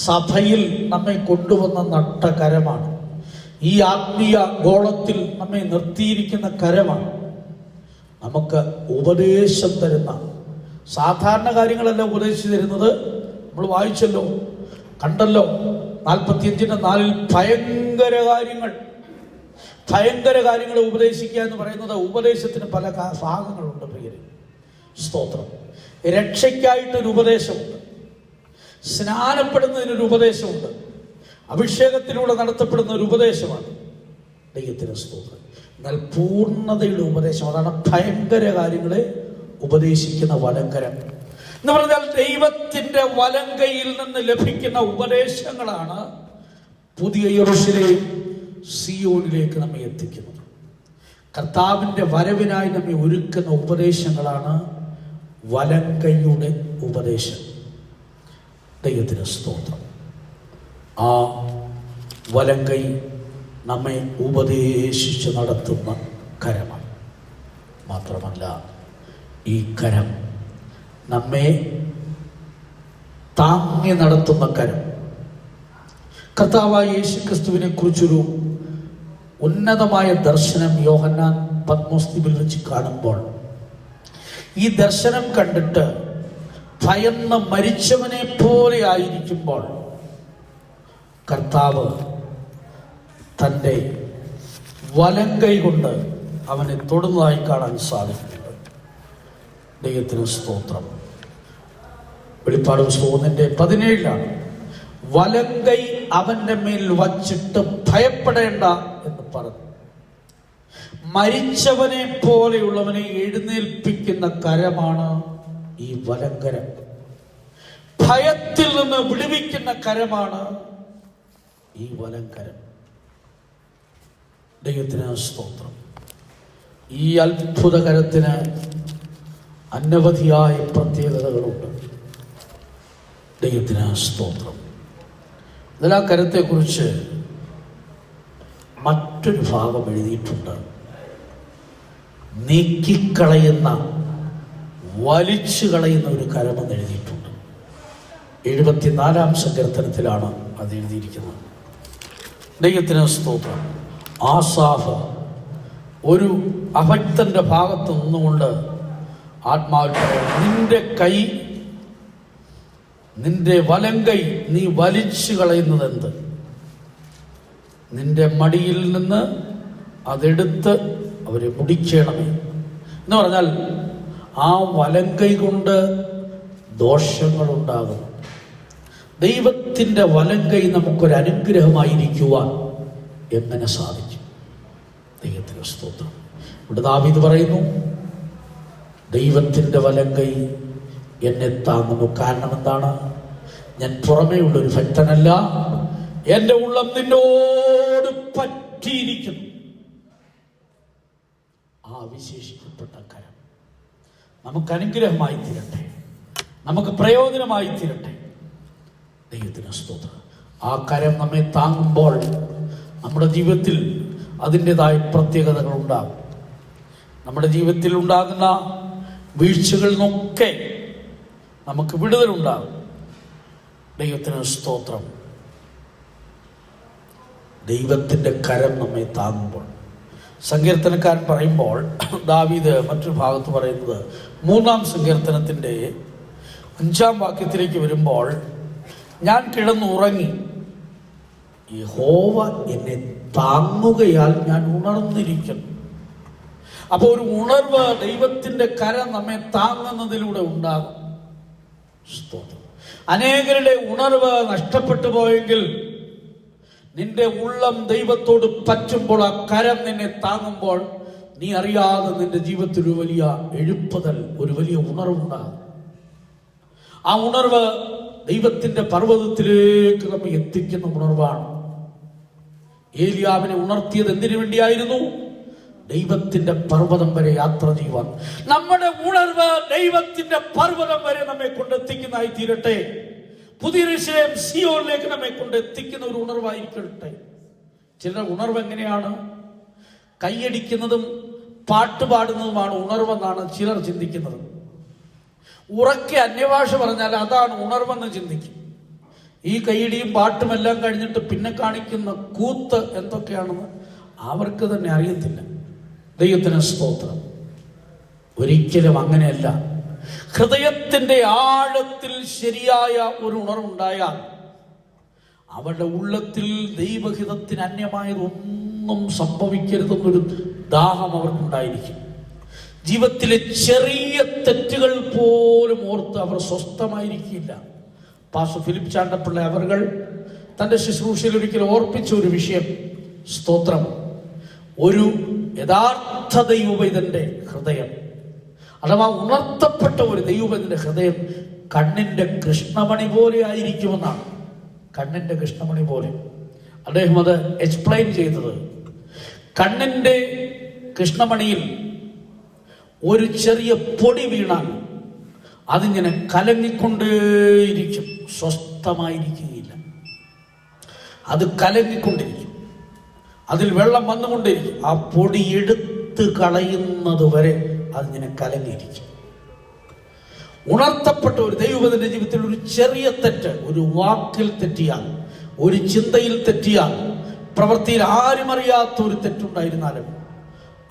[SPEAKER 1] സഭയിൽ നമ്മെ കൊണ്ടുവന്ന നട്ട കരമാണ്. ഈ ആത്മീയ ഗോളത്തിൽ നമ്മെ നിർത്തിയിരിക്കുന്ന കരമാണ്. നമുക്ക് ഉപദേശം തരുന്ന, സാധാരണ കാര്യങ്ങളല്ല ഉപദേശിച്ചു തരുന്നത്. നമ്മൾ വായിച്ചല്ലോ, കണ്ടല്ലോ 45-4 ഭയങ്കര കാര്യങ്ങൾ ഉപദേശിക്കുക എന്ന് പറയുന്നത്. ഉപദേശത്തിന് പല ഭാഗങ്ങളുണ്ട് പ്രിയരെ. സ്തോത്രം. രക്ഷയ്ക്കായിട്ടൊരു ഉപദേശമുണ്ട്, സ്നാനപ്പെടുന്നതിനൊരു ഉപദേശമുണ്ട്, അഭിഷേകത്തിലൂടെ നടത്തപ്പെടുന്ന ഒരു ഉപദേശമാണ്. ദൈവത്തിന് സ്തോത്രം. എന്നാൽ പൂർണ്ണതയുടെ ഉപദേശം, അതാണ് ഭയങ്കര കാര്യങ്ങളെ ഉപദേശിക്കുന്ന വലങ്കരം എന്ന് പറഞ്ഞാൽ. ദൈവത്തിന്റെ വലങ്കയിൽ നിന്ന് ലഭിക്കുന്ന ഉപദേശങ്ങളാണ് പുതിയ യെരൂശലേം സിയോനിലേക്ക് നമ്മെ എത്തിക്കുന്നത്. കർത്താവിന്റെ വരവിനായി നമ്മെ ഒരുക്കുന്ന ഉപദേശങ്ങളാണ് വലങ്കയുടെ ഉപദേശം. ദൈവത്തിന് സ്തോത്രം. ആ വലങ്കൈ നമ്മെ ഉപദേശിച്ച് നടത്തുന്ന കരമാണ്. മാത്രമല്ല, ഈ കരം നമ്മെ താങ്ങി നടത്തുന്ന കരം. കർത്താവായ യേശുക്രിസ്തുവിനെ കുറിച്ചൊരു ഉന്നതമായ ദർശനം യോഹന്നാൻ പത്മോസ് ദ്വീപിൽ വെച്ച് കാണുമ്പോൾ, ഈ ദർശനം കണ്ടിട്ട് ഭയന്ന് മരിച്ചവനെ പോലെ ആയിരിക്കുമ്പോൾ കർത്താവ് തൻ്റെ വലങ്കൈ കൊണ്ട് അവനെ തൊടുന്നതായി കാണാൻ സാധിക്കുന്നുണ്ട്. ദൈവത്തിന് സ്തോത്രം. വെളിപ്പാട് പുസ്തകം 1:17 വലങ്കൈ അവന്റെ മേൽ വച്ചിട്ട് ഭയപ്പെടേണ്ട എന്ന് പറഞ്ഞു. മരിച്ചവനെ പോലെയുള്ളവനെ എഴുന്നേൽപ്പിക്കുന്ന കരമാണ് ഈ വലങ്കരം. ഭയത്തിൽ നിന്ന് വിടുവിക്കുന്ന കരമാണ് ഈ വലങ്കരം. ദൈവത്തിന് സ്തോത്രം. ഈ അത്ഭുതകരത്തിന് അനവധിയായ പ്രത്യേകതകളുണ്ട്. ദൈവത്തിന് സ്തോത്രം. ഇതിൽ ആ കരത്തെക്കുറിച്ച് മറ്റൊരു ഭാഗം എഴുതിയിട്ടുണ്ട്. നീക്കിക്കളയുന്ന, വലിച്ചു കളയുന്ന ഒരു കരമെന്ന് എഴുതിയിട്ടുണ്ട്. 74-ാം സങ്കീർത്തനത്തിലാണ് അത് എഴുതിയിരിക്കുന്നത്. ദൈവത്തിന് സ്തോത്രം. ആസാഫ് ഒരു അഭക്തന്റെ ഭാഗത്ത് നിന്നുകൊണ്ട് ആത്മാവിൽ പറയുന്നു, നിന്റെ കൈ, നിന്റെ വലം കൈ നീ വലിച്ചു കളയുന്നത് എന്ത്? നിന്റെ മടിയിൽ നിന്ന് അതെടുത്ത് അവരെ മുടിക്കണമേ എന്ന് പറഞ്ഞാൽ ആ വലം കൈ കൊണ്ട് ദോഷങ്ങളുണ്ടാകും. ദൈവത്തിൻ്റെ വലം കൈ നമുക്കൊരു അനുഗ്രഹമായിരിക്കുവാൻ എങ്ങനെ സാധിക്കും? ദൈവത്തിന് സ്തോത്രം. ഇവിടെ ദാവീദ് പറയുന്നു, ദൈവത്തിൻ്റെ വലം കൈ എന്നെ താങ്ങുന്നു. കാരണം എന്താണ്? ഞാൻ പുറമേ ഉള്ളൊരു ഭക്തനല്ല, എൻ്റെ ഉള്ളം നിന്നോട് പറ്റിയിരിക്കുന്നു. ആ വിശേഷിക്കപ്പെട്ട കരം നമുക്ക് അനുഗ്രഹമായി തീരട്ടെ, നമുക്ക് പ്രയോജനമായി തീരട്ടെ. ദൈവത്തിന് സ്തോത്രം. ആ കരം നമ്മെ താങ്ങുമ്പോൾ നമ്മുടെ ജീവിതത്തിൽ അതിൻ്റെതായ പ്രത്യേകതകൾ ഉണ്ടാകും. നമ്മുടെ ജീവിതത്തിൽ ഉണ്ടാകുന്ന വീഴ്ചകളിൽ നിന്നൊക്കെ നമുക്ക് വിടുതലുണ്ടാകും. ദൈവത്തിന് സ്തോത്രം. ദൈവത്തിൻ്റെ കരം നമ്മെ താങ്ങുമ്പോൾ, സങ്കീർത്തനക്കാരൻ പറയുമ്പോൾ, ദാവീദ് മറ്റൊരു ഭാഗത്ത് പറയുന്നത് 3-ാം സങ്കീർത്തനത്തിൻ്റെ 5-ാം വാക്യത്തിലേക്ക് വരുമ്പോൾ, ഞാൻ കിടന്നുറങ്ങി, യഹോവ എന്നെ താങ്ങുകയാൽ ഞാൻ ഉണർന്നിരിക്കുന്നു. അപ്പോൾ ഒരു ഉണർവ് ദൈവത്തിൻ്റെ കരം നമ്മെ താങ്ങുന്നതിലൂടെ ഉണ്ടാകും. സ്തോത്രം. അനേകരുടെ ഉണർവ് നഷ്ടപ്പെട്ടു പോയെങ്കിൽ നിന്റെ ഉള്ളം ദൈവത്തോട് പറ്റുമ്പോൾ, ആ കരം നിന്നെ താങ്ങുമ്പോൾ, നീ അറിയാതെ നിന്റെ ജീവിതത്തിൽ ഒരു വലിയ എഴുപ്പുതൽ, ഒരു വലിയ ഉണർവുണ്ടാകും. ആ ഉണർവ് ദൈവത്തിന്റെ പർവ്വതത്തിലേക്ക് നമ്മെ എത്തിക്കുന്ന ഉണർവാണ്. ഏലിയാവിനെ ഉണർത്തിയത് എന്തിനു വേണ്ടിയായിരുന്നു? ദൈവത്തിന്റെ പർവ്വതം വരെ യാത്ര ചെയ്യുവാൻ. നമ്മുടെ ഉണർവ് ദൈവത്തിന്റെ പർവ്വതം വരെ നമ്മെ കൊണ്ടെത്തിക്കുന്നതായി തീരട്ടെ. പുതിയ യെരൂശലേം സിയോനിലേക്ക് നമ്മെ കൊണ്ടെത്തിക്കുന്ന ഒരു ഉണർവായിരിക്കട്ടെ. ചിലരുടെ ഉണർവ് എങ്ങനെയാണ്? കൈയടിക്കുന്നതും പാട്ടുപാടുന്നതുമാണ് ഉണർവെന്നാണ് ചിലർ ചിന്തിക്കുന്നത്. ഉറക്കെ അന്യഭാഷ പറഞ്ഞാൽ അതാണ് ഉണർവെന്ന് ചിന്തിക്കും. ഈ കൈയടിയും പാട്ടും എല്ലാം കഴിഞ്ഞിട്ട് പിന്നെ കാണിക്കുന്ന കൂത്ത് എന്തൊക്കെയാണെന്ന് അവർക്ക് തന്നെ അറിയത്തില്ല. ദൈവത്തിന് സ്തോത്രം. ഒരിക്കലും അങ്ങനെയല്ല. ഹൃദയത്തിന്റെ ആഴത്തിൽ ശരിയായ ഒരു ഉണർവുണ്ടായാൽ അവരുടെ ഉള്ളത്തിൽ ദൈവഹിതത്തിന് അന്യമായതൊന്നും സംഭവിക്കരുതെന്നൊരു ദാഹം അവർക്കുണ്ടായിരിക്കും. ജീവിതത്തിലെ ചെറിയ തെറ്റുകൾ പോലും ഓർത്ത് അവർ സ്വസ്ഥമായിരിക്കില്ല. പാസ്റ്റർ ഫിലിപ്പ് ചാണ്ടപ്പിള്ള അവർ തൻ്റെ ശുശ്രൂഷയിൽ ഒരിക്കൽ ഓർപ്പിച്ച ഒരു വിഷയം, സ്തോത്രം, ഒരു യഥാർത്ഥ ദൈവവൈതന്റെ ഹൃദയം, അഥവാ ഉണർത്തപ്പെട്ട ഒരു ദൈവവൈതന്റെ ഹൃദയം കണ്ണിന്റെ കൃഷ്ണമണി പോലെ ആയിരിക്കുമെന്നാണ്. കണ്ണിന്റെ കൃഷ്ണമണി പോലെ അദ്ദേഹം അത് എക്സ്പ്ലെയിൻ ചെയ്തത്. കണ്ണിന്റെ കൃഷ്ണമണിയിൽ ഒരു ചെറിയ പൊടി വീണാൽ അതിങ്ങനെ കലങ്ങിക്കൊണ്ടേയിരിക്കും, സ്വസ്ഥമായിരിക്കുകയില്ല. അത് കലങ്ങിക്കൊണ്ടിരിക്കും, അതിൽ വെള്ളം വന്നുകൊണ്ടിരിക്കും. ആ പൊടി എടുത്ത് കളയുന്നത് വരെ അതിങ്ങനെ കലങ്ങിയിരിക്കും. ഉണർത്തപ്പെട്ട ഒരു ദൈവത്തിന്റെ ജീവിതത്തിൽ ഒരു ചെറിയ തെറ്റ്, ഒരു വാക്കിൽ തെറ്റിയാൽ, ഒരു ചിന്തയിൽ തെറ്റിയാൽ, പ്രവൃത്തിയിൽ ആരും അറിയാത്ത ഒരു തെറ്റുണ്ടായിരുന്നാലും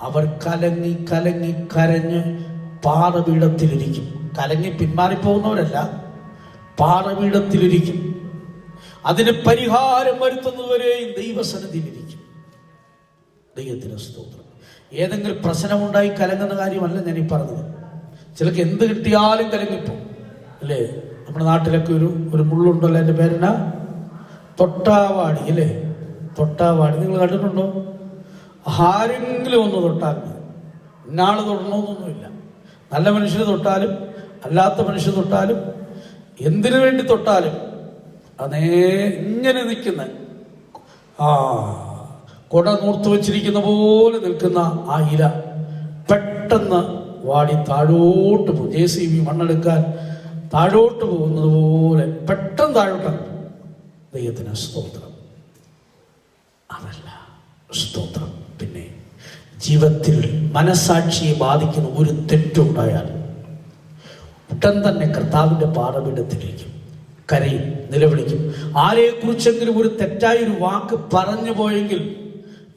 [SPEAKER 1] അവർ കലങ്ങി കലങ്ങി കരഞ്ഞ് പാറപീഠത്തിലിരിക്കും. കലങ്ങി പിന്മാറിപ്പോകുന്നവരല്ല, പാറപീഠത്തിലിരിക്കും. അതിന് പരിഹാരം വരുത്തുന്നതുവരെയും ദൈവസന്നിധിയിലിരിക്കും. ദൈവത്തിന് സ്തോത്രം. ഏതെങ്കിലും പ്രശ്നമുണ്ടായി കലങ്ങുന്ന കാര്യമല്ല ഞാൻ ഈ പറഞ്ഞത്. ചിലക്ക് എന്ത് കിട്ടിയാലും കലങ്ങിപ്പോ അല്ലേ? നമ്മുടെ നാട്ടിലൊക്കെ ഒരു മുള്ളുണ്ടല്ലോ, എൻ്റെ പേരെന്നാ, തൊട്ടാവാടി അല്ലേ? തൊട്ടാവാടി നിങ്ങൾ കണ്ടിട്ടുണ്ടോ? ആരെങ്കിലും ഒന്ന് തൊട്ടാൽ മതി, ഇന്നാള് തൊടണമെന്നൊന്നുമില്ല. നല്ല മനുഷ്യന് തൊട്ടാലും അല്ലാത്ത മനുഷ്യൻ തൊട്ടാലും എന്തിനു വേണ്ടി തൊട്ടാലും അതേ ഇങ്ങനെ നിൽക്കുന്ന കൊട നൂർത്ത് വെച്ചിരിക്കുന്ന പോലെ നിൽക്കുന്ന ആ ഇല പെട്ടെന്ന് വാടി താഴോട്ട് പോകും. JCB മണ്ണെടുക്കാൻ താഴോട്ട് പോകുന്നത് പോലെ പെട്ടെന്ന് താഴോട്ടാണ്. ദൈവത്തിന് സ്തോത്രം. അതല്ല സ്തോത്രം. പിന്നെ ജീവിതത്തിൽ മനസാക്ഷിയെ ബാധിക്കുന്ന ഒരു തെറ്റുണ്ടായാൽ ഉടൻ തന്നെ കർത്താവിൻ്റെ പാദപീഠത്തിലേക്കും കരയും, നിലവിളിക്കും. ആരെക്കുറിച്ചെങ്കിലും ഒരു തെറ്റായൊരു വാക്ക് പറഞ്ഞു പോയെങ്കിൽ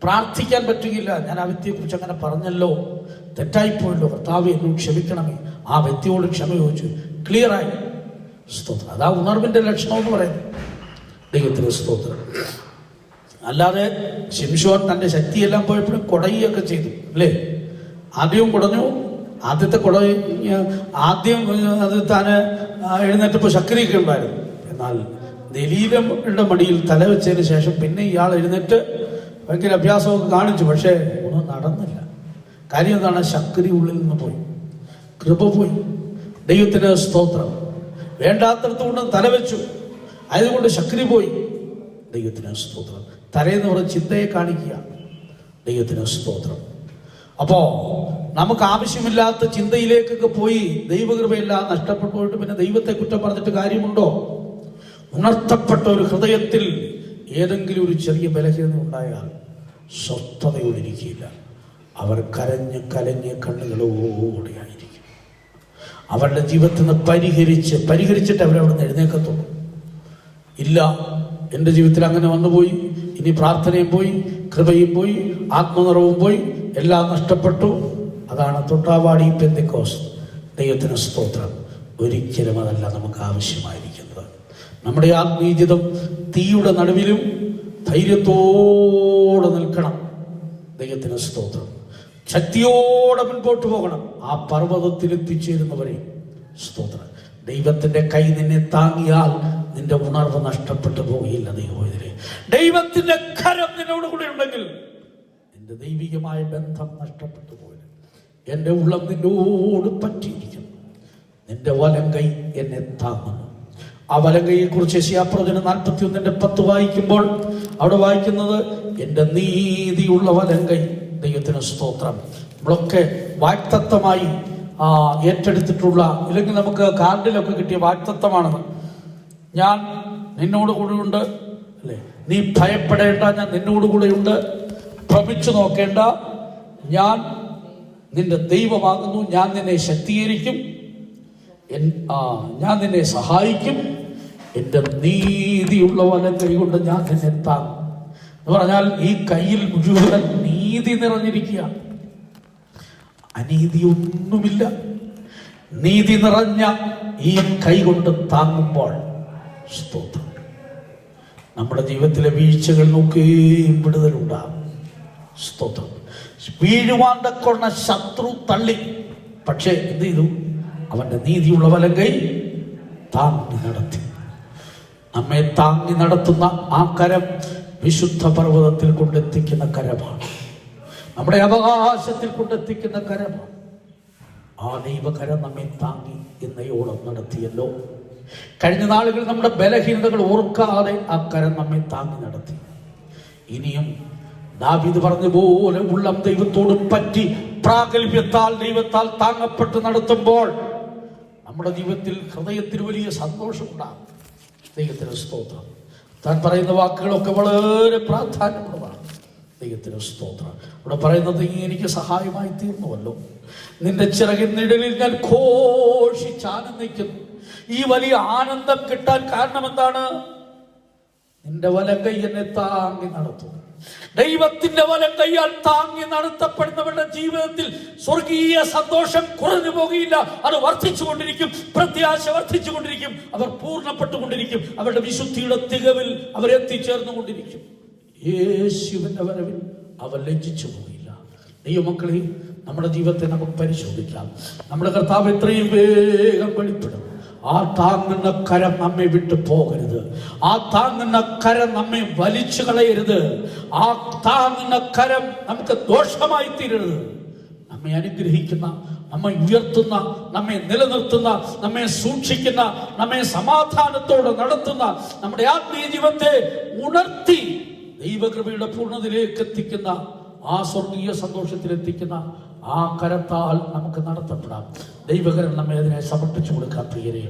[SPEAKER 1] പ്രാർത്ഥിക്കാൻ പറ്റുകയില്ല. ഞാൻ ആ വ്യക്തിയെക്കുറിച്ച് അങ്ങനെ പറഞ്ഞല്ലോ, തെറ്റായിപ്പോയല്ലോ, കർത്താവേ എന്നോട് ക്ഷമിക്കണമേ. ആ വ്യക്തിയോട് ക്ഷമ ചോദിച്ചു, ക്ലിയറായി. സ്തോത്രം. അതാ ഉണർവിൻ്റെ ലക്ഷണം എന്ന് പറയുന്നത്. ദൈവത്തിന് സ്തോത്രം. അല്ലാതെ ശിംശോൻ തൻ്റെ ശക്തിയെല്ലാം പോയപ്പോഴും കുടയുകയൊക്കെ ചെയ്തു അല്ലേ? ആദ്യവും കുടഞ്ഞു. ആദ്യത്തെ ആദ്യം അത് താന് എഴുന്നേറ്റപ്പോൾ ശക്തിയൊക്കെ ഉണ്ടായിരുന്നു. എന്നാൽ ദലീലയുടെ മടിയിൽ തല വെച്ചതിന് ശേഷം പിന്നെ ഇയാൾ എഴുന്നേറ്റ് ഭയങ്കര അഭ്യാസമൊക്കെ കാണിച്ചു. പക്ഷേ ഒന്നും നടന്നില്ല. കാര്യം എന്താണ്? ശക്തി ഉള്ളിൽ നിന്ന് പോയി, കൃപ പോയി. ദൈവത്തിന് സ്തോത്രം. വേണ്ടാത്തടത്ത് കൊണ്ട് തലവെച്ചു, അതുകൊണ്ട് ശക്തി പോയി. ദൈവത്തിന് സ്തോത്രം. തലേന്ന് പറഞ്ഞ ചിന്തയെ കാണിക്കുക. ദൈവത്തിന് സ്തോത്രം. അപ്പോ നമുക്ക് ആവശ്യമില്ലാത്ത ചിന്തയിലേക്കൊക്കെ പോയി ദൈവകൃപയെല്ലാം നഷ്ടപ്പെട്ടു പോയിട്ട് പിന്നെ ദൈവത്തെ കുറ്റം പറഞ്ഞിട്ട് കാര്യമുണ്ടോ? ഉണർത്തപ്പെട്ട ഒരു ഹൃദയത്തിൽ ഏതെങ്കിലും ഒരു ചെറിയ ബലഹീനത ഉണ്ടായാൽ സ്വസ്ഥതയോടിരിക്കില്ല. അവർ കരഞ്ഞ് കലങ്ങിയ കണ്ണുകളോടെയായിരിക്കും. അവരുടെ ജീവിതത്തിൽ നിന്ന് പരിഹരിച്ചിട്ട് അവരവിടെ നിന്ന് എഴുന്നേക്കത്തുള്ളൂ. ഇല്ല, എൻ്റെ ജീവിതത്തിൽ അങ്ങനെ വന്നുപോയി, ഇനി പ്രാർത്ഥനയും പോയി, കൃപയും പോയി, ആത്മനിറവും പോയി, എല്ലാം നഷ്ടപ്പെട്ടു. അതാണ് തൊട്ടാവാടി പെന്തക്കോസ്ത്. ദൈവത്തിന് സ്തോത്രം. ഒരിക്കലും അതല്ല നമുക്ക് ആവശ്യമായിരിക്കുന്നത്. നമ്മുടെ ആത്മീയ ജീവിതം തീയുടെ നടുവിലും ധൈര്യത്തോടെ നിൽക്കണം. ദൈവത്തിന് സ്തോത്രം. ശക്തിയോടെ മുൻപോട്ട് പോകണം. ആ പർവ്വതത്തിൽ എത്തിച്ചേരുന്നവരെ സ്തോത്രം. ദൈവത്തിന്റെ കൈ നിന്നെ താങ്ങിയാൽ നിന്റെ ഉണർവ് നഷ്ടപ്പെട്ടു പോകില്ല. ദൈവത്തിലെ ദൈവത്തിന്റെ കരം നിന്നോട് കൂടെ ഉണ്ടെങ്കിൽ നിന്റെ ദൈവികമായ ബന്ധം നഷ്ടപ്പെട്ടു പോയില്ല. എൻ്റെ ഉള്ളം നിന്നോട് പറ്റിയിരിക്കുന്നു. നിന്റെ വലം കൈ എന്നെ താങ്ങുന്നു. ആ വലം കൈയെ കുറിച്ച് യെശയ്യാപ്രവചനം 41:10 വായിക്കുമ്പോൾ അവിടെ വായിക്കുന്നത് എൻ്റെ നീതിയുള്ള വലം കൈ. ദൈവത്തിന് സ്തോത്രം. നമ്മളൊക്കെ വാക്തത്വമായി ഏറ്റെടുത്തിട്ടുള്ള, ഇല്ലെങ്കിൽ നമുക്ക് കാർഡിലൊക്കെ കിട്ടിയ വാക്തത്വമാണത്. ഞാൻ നിന്നോട് കൂടെയുണ്ട് അല്ലേ, നീ ഭയപ്പെടേണ്ട, ഞാൻ നിന്നോട് കൂടെയുണ്ട്, ഭ്രമിച്ചു നോക്കേണ്ട, ഞാൻ നിന്റെ ദൈവമാകുന്നു, ഞാൻ നിന്നെ ശക്തീകരിക്കും, ഞാൻ നിന്നെ സഹായിക്കും, എൻ്റെ നീതിയുള്ള വലം കൈ കൊണ്ട് ഞാൻ നിന്നെ താങ്ങും എന്ന് പറഞ്ഞാൽ ഈ കയ്യിൽ മുഴുവൻ നീതി നിറഞ്ഞിരിക്കുക. അനീതിയൊന്നുമില്ല. നീതി നിറഞ്ഞ ഈ കൈ കൊണ്ട് താങ്ങുമ്പോൾ സ്തോത്രം, നമ്മുടെ ജീവിതത്തിലെ വീഴ്ചകൾ നോക്കുകയും വിടുതലുണ്ടാകും. സ്തോത്രം. വീഴുവാൻ തക്കൊണ്ട ശത്രു തള്ളി, പക്ഷേ എന്ത് ചെയ്തു? അവന്റെ നീതിയുള്ള വലം കൈ താങ്ങി നടത്തി. നമ്മെ താങ്ങി നടത്തുന്ന ആ കരം വിശുദ്ധ പർവ്വതത്തിൽ കൊണ്ടെത്തിക്കുന്ന കരമാണ്. നമ്മുടെ അവകാശത്തിൽ കൊണ്ടെത്തിക്കുന്ന കരമാണ്. ആ ദൈവകരം നമ്മെ താങ്ങി എന്നയോളം നടത്തിയല്ലോ. കഴിഞ്ഞ നാളുകളിൽ നമ്മുടെ ബലഹീനതകൾ ഓർക്കാതെ ആ കരം നമ്മെ താങ്ങി നടത്തി. ഇനിയും ദാവീദ് പറഞ്ഞ പോലെ ഉള്ളം ദൈവത്തോട് പറ്റി പ്രാഗൽഭ്യത്താൽ ദൈവത്താൽ താങ്ങപ്പെട്ട് നടത്തുമ്പോൾ നമ്മുടെ ജീവിതത്തിൽ ഹൃദയത്തിൽ വലിയ സന്തോഷമുണ്ടാകും. ദൈവത്തിന് സ്തോത്രം. താൻ പറയുന്ന വാക്കുകളൊക്കെ വളരെ പ്രാധാന്യമുള്ളതാണ്. ദൈവത്തിന് സ്തോത്രം. ഇവിടെ പറയുന്നത്, എനിക്ക് സഹായമായി തീർന്നുവല്ലോ, നിന്റെ ചിറകിൻ നിഴലിൽ ഞാൻ ഘോഷിച്ചാനന്ദിക്കുന്നു. ഈ വലിയ ആനന്ദം കിട്ടാൻ കാരണം എന്താണ്? നിന്റെ വലം കൈ എന്നെ താങ്ങി നടത്തും. ദൈവത്തിന്റെ വലം കൈയാൽ താങ്ങി നടത്തപ്പെടുന്നവരുടെ ജീവിതത്തിൽ സ്വർഗീയ സന്തോഷം കുറഞ്ഞു പോകുകയില്ല. അത് വർദ്ധിച്ചുകൊണ്ടിരിക്കും. പ്രത്യാശ വർദ്ധിച്ചുകൊണ്ടിരിക്കും. അവർ പൂർണ്ണപ്പെട്ടുകൊണ്ടിരിക്കും. അവരുടെ വിശുദ്ധിയുടെ തികവിൽ അവർ എത്തിച്ചേർന്നുകൊണ്ടിരിക്കും. യേശുവിന്റെ വരവിൽ അവർ ലജ്ജിച്ചു പോകില്ല. ദൈവമക്കളെ, നമ്മുടെ ജീവിതത്തെ നമുക്ക് പരിശോധിക്കാം. നമ്മുടെ കർത്താവ് എത്രയും വേഗം വെളിപ്പെടും. ആ താങ്ങുന്ന കരം നമ്മെ വിട്ടു പോകരുത്. ആ താങ്ങുന്ന കരം നമ്മെ വലിച്ചു കളയരുത്. ആ താങ്ങുന്ന കരം നമുക്ക് ദോഷമായി തീരരുത്. നമ്മെ അനുഗ്രഹിക്കുന്ന, നമ്മെ ഉയർത്തുന്ന, നമ്മെ നിലനിർത്തുന്ന, നമ്മെ സൂക്ഷിക്കുന്ന, നമ്മെ സമാധാനത്തോടെ നടത്തുന്ന, നമ്മുടെ ആത്മീയ ജീവിതത്തെ ഉണർത്തി ദൈവകൃപയുടെ പൂർണ്ണതയിലേക്ക് എത്തിക്കുന്ന, ആ സ്വർഗീയ സന്തോഷത്തിലെത്തിക്കുന്ന ആ കരത്താൽ നമുക്ക് നടത്തപ്പെടാം. ദൈവകരം നമ്മെ അതിനെ സമർപ്പിച്ചു കൊടുക്കാൻ പ്രിയരെ.